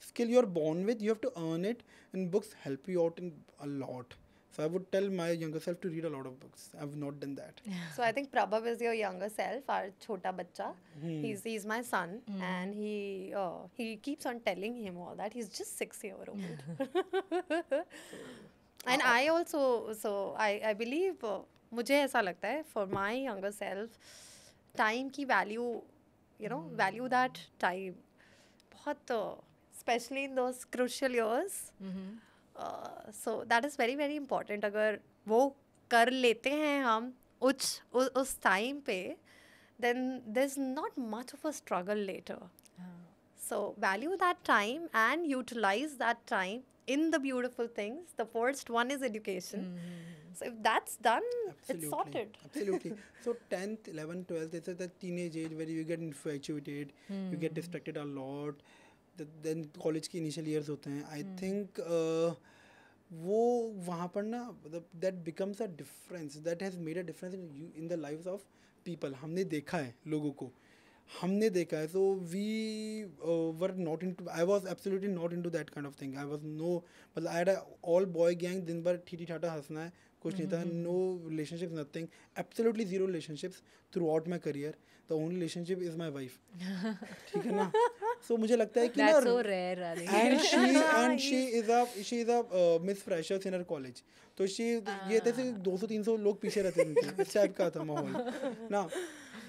skill you're born with, you have to earn it, and books help you out in a lot. So I would tell my younger self to read a lot of books. I've not done that. So I think Prabhav is your younger self, our chota bacha. He's my son, and he keeps on telling him all that. He's just 6-year-old. And I also, so I believe, मुझे ऐसा लगता है, for my younger self, time की value, value that time. बहुत, especially in those crucial years. So that is very very important. अगर वो कर लेते हैं हम उस टाइम पे, then there's not much of a struggle later. So value that time and utilize that time in the beautiful things. The first one is education. So if that's done, it's sorted. Absolutely. So 10th, 11th, 12th, it's the teenage age where you get infatuated, you get distracted a lot. Then college के initial years होते हैं. I think वो वहाँ पर ना that becomes a difference. That has made a difference in the lives of people. हमने देखा है लोगों को. हमने देखा है. So we were not into. I was absolutely not into that kind of thing. I was no. मतलब I had a all boy gang. दिन भर ठीठी ठाठा हंसना है. कुछ नहीं था. No relationships, nothing. Absolutely zero relationships throughout my career. The only relationship is my wife. ठीक है ना? So मुझे लगता है कि ना. That's so rare, Ali. And she is a Miss Freshers in her college. तो ये जैसे 200-300 लोग पीछे रहते थे. इस टाइप का था माहौल ना.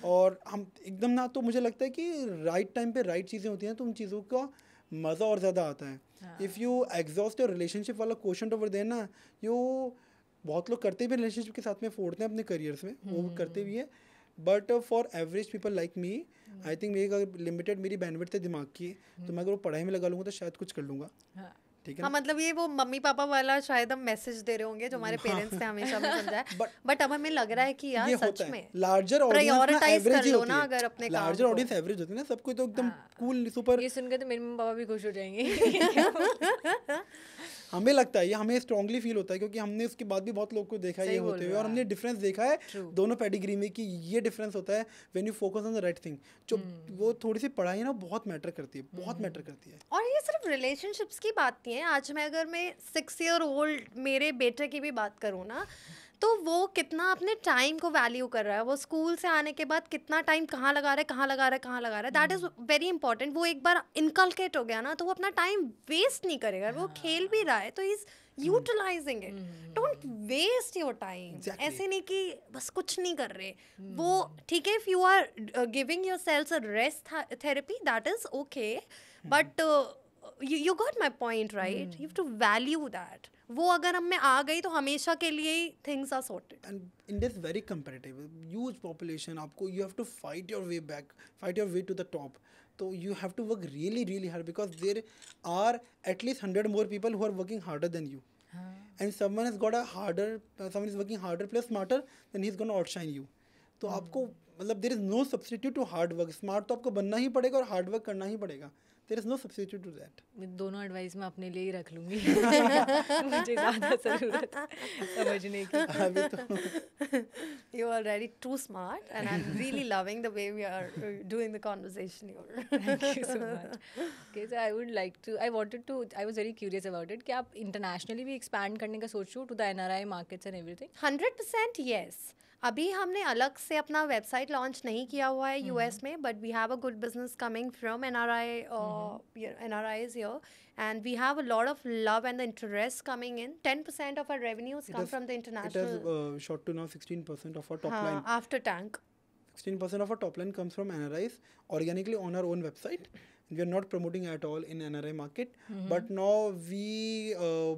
और हम एकदम ना, तो मुझे लगता है कि राइट टाइम पे राइट चीज़ें होती हैं तो उन चीज़ों का मज़ा और ज़्यादा आता है. If you exhaust your relationship वाला क्वेश्चन ओवर देयर ना, बहुत लोग करते भी रिलेशनशिप के साथ में फोड़ते हैं अपने करियर्स में, वो करते भी है. But for average people like me, I think मेरी अगर लिमिटेड मेरी बैंडविड्थ है दिमाग की, तो मैं अगर वो पढ़ाई में लगा लूँगा तो शायद कुछ कर लूँगा. ठीक है. हाँ, मतलब ये वो मम्मी पापा वाला शायद हम मैसेज दे रहे होंगे जो हमारे पेरेंट्स ने हमेशा हमें समझाया. बट अब हमें लग रहा है कि यार सच में लार्जर ऑडियंस एवरेज हो ना, अगर अपने लार्जर ऑडियंस एवरेज होती है ना, सबको तो एकदम कूल सुपर. ये सुनकर तो मेरे मम्मी पापा भी खुश हो जाएंगे. हमें लगता है, ये हमें स्ट्रांगली फील होता है क्योंकि हमने उसके बाद भी बहुत लोग को देखा है ये होते हुए, और हमने डिफरेंस देखा है दोनों पेडिग्री में कि ये डिफरेंस होता है when you focus on the right thing. जो वो थोड़ी सी पढ़ाई ना बहुत मैटर करती है, बहुत मैटर करती है. और ये सिर्फ रिलेशनशिप्स की बात नहीं है. आज मैं अगर मैं 6-year-old मेरे बेटे की भी बात करूँ ना, तो वो कितना अपने टाइम को वैल्यू कर रहा है. वो स्कूल से आने के बाद कितना टाइम कहाँ लगा रहा है, दैट इज़ वेरी इंपॉर्टेंट. वो एक बार इनकलकेट हो गया ना, तो वो अपना टाइम वेस्ट नहीं करेगा. वो खेल भी रहा है तो is utilising it. Don't waste your time. ऐसे नहीं कि बस कुछ नहीं कर रहे. वो ठीक है, if you are giving yourself a rest therapy, that is okay, but you got my point, right? You have to value that. वो अगर हम में आ गई तो हमेशा के लिए ही things are sorted. And India is very competitive, huge population. आपको you have to fight your way back, fight your way to the top. So you have to work really really hard because there are at least 100 more people who are working harder than you. And someone has got a harder, someone is working harder plus smarter, then he's gonna outshine you. तो आपको मतलब there is no substitute to hard work. Smart तो आपको बनना ही पड़ेगा और hard work करना ही पड़ेगा. There is no substitute to that. दोनों एडवाइस मैं अपने लिए ही रख लूँगी. मुझे ज़्यादा ज़रूरत समझने की. अभी तो You are already too smart, and I'm really loving the way we are doing the conversation here. Thank you so much. Okay, so I was very curious about it. क्या आप internationally भी expand करने का सोच रहे हो to the NRI markets and everything? 100% yes. अभी हमने अलग से अपना वेबसाइट लॉन्च नहीं किया हुआ है यूएस में, but we have a good business coming from NRIs here, and we have a lot of love and the interest coming in. 10% of our revenues come from the international. It has shot to now 16% of our top line. After Tank. 16% of our top line comes from NRIs organically on our own website. We are not promoting at all in NRI market, but now we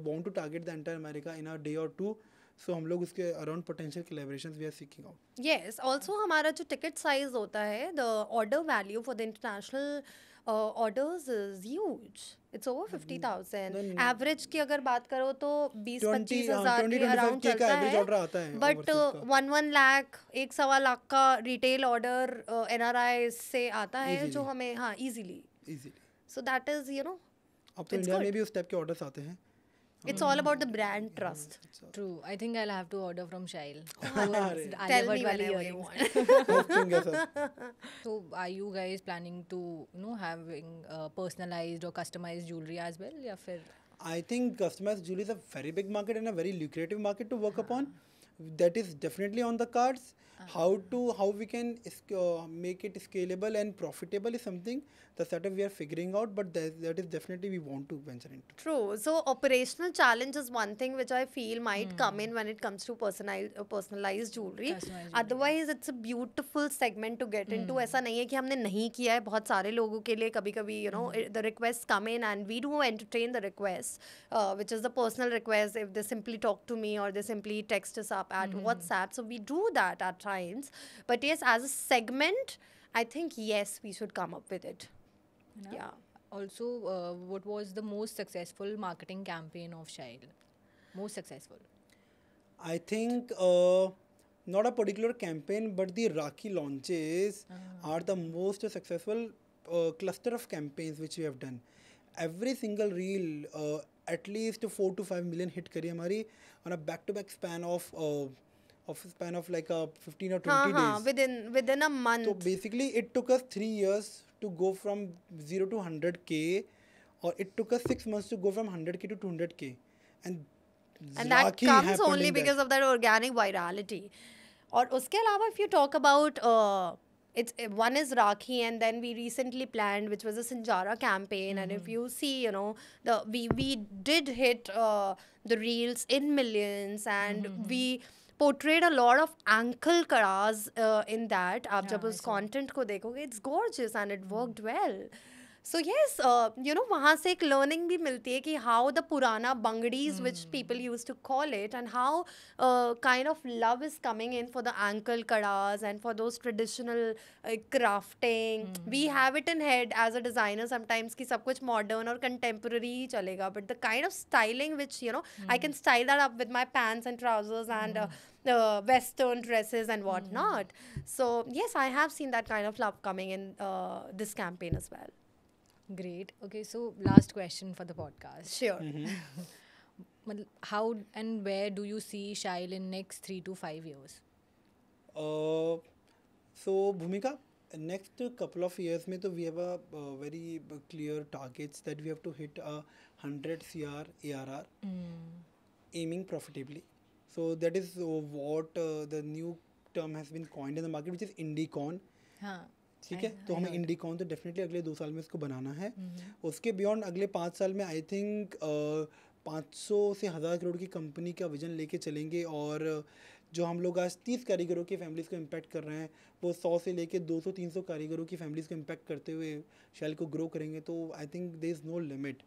want to target the entire America in a day or two. So हम लोग उसके around potential collaborations we are seeking out. Yes, also हमारा जो टिकट साइज होता है, the order value for the international orders is huge. It's over 50,000. Average की अगर बात करो तो 20-25 हज़ार के अराउंड चलता है, बट 1 लाख 1.25 लाख का रिटेल ऑर्डर NRI से आता है जो हमें इजीली. सो दैट इज अब तो इंडिया में भी उस टाइप के ऑर्डर्स आते हैं. It's all about the brand trust. True. I think I'll have to order from Shail. Tell me whenever you want. So, are you guys planning to, having personalized or customized jewelry as well? या फिर I think customized jewelry is a very big market and a very lucrative market to work upon. That is definitely on the cards. How we can make it scalable and profitable is something the setup we are figuring out. But that is definitely we want to venture into. True. So operational challenge is one thing which I feel might come in when it comes to personalized jewelry. Customized jewelry. Otherwise, it's a beautiful segment to get into. ऐसा नहीं है कि हमने नहीं किया है. बहुत सारे लोगों के लिए कभी-कभी the requests come in and we do entertain the requests, which is the personal request if they simply talk to me or they simply text us up at WhatsApp. So we do that at times. But yes, as a segment, I think yes, we should come up with it. Yeah. Also, what was the most successful marketing campaign of Shail? Most successful. I think not a particular campaign, but the Rakhi launches are the most successful cluster of campaigns which we have done. Every single reel, at least 4 to 5 million hit करी हमारी on a back-to-back span of like a 15 or 20 हाँ, days. within a month. So basically, it took us 3 years to go from 0 to 100K, or it took us 6 months to go from 100K to 200K. And that Rakhi comes happened only in because that. of that organic virality. और उसके अलावा if you talk about it's one is Rakhi, and then we recently planned, which was a Sanjara campaign, and if you see, we did hit the reels in millions, and we portrayed a lot of ankle karas in that. आप जब उस content को देखोगे, it's gorgeous and it worked well. So yes, वहाँ से एक learning भी मिलती है कि how the purana bangdis, which people used to call it, and how kind of love is coming in for the ankle kadas and for those traditional crafting. We have it in head as a designer sometimes कि सब कुछ modern और contemporary ही चलेगा, but the kind of styling which I can style that up with my pants and trousers and western dresses and whatnot. So yes, I have seen that kind of love coming in this campaign as well. Great. Okay, so last question for the podcast. Sure. How and where do you see Shail in next 3 to 5 years? So Bhumika, next couple of years में तो we have a very clear targets that we have to hit 100 CR ARR, aiming profitably. So that is what the new term has been coined in the market, which is IndieCon. हाँ. ठीक है, तो हमें IndieCon तो डेफिनेटली अगले 2 साल में इसको बनाना है. उसके बियॉन्ड अगले 5 साल में आई थिंक 500 से 1000 करोड़ की कंपनी का विजन लेके चलेंगे, और जो हम लोग आज 30 कारीगरों की फैमिलीज़ को इम्पैक्ट कर रहे हैं, वो 100 से लेके 200-300 कारीगरों की फैमिलीज़ को इम्पैक्ट करते हुए शैल को ग्रो करेंगे. तो I think there is no limit.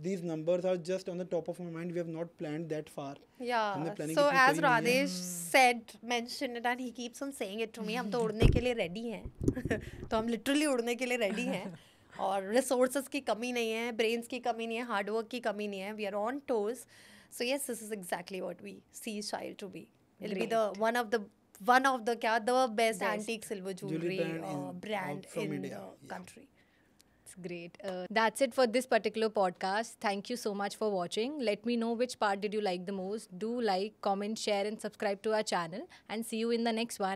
These numbers are just on the top of my mind. We have not planned that far. Yeah. planning So इतनी as करी नहीं है. Radesh mentioned it, and he keeps on saying it to me, हम तो उड़ने के लिए ready हैं. तो हम literally उड़ने के लिए ready हैं. और resources की कमी नहीं है, brains की कमी नहीं है, hard work की कमी नहीं है. We are on toes. So yes, this is exactly what we see Shail to be. It'll be the one of the best antique silver jewelry brand from in India. the country. It's great. That's it for this particular podcast. Thank you so much for watching. Let me know which part did you like the most. Do like, comment, share and subscribe to our channel, and see you in the next one.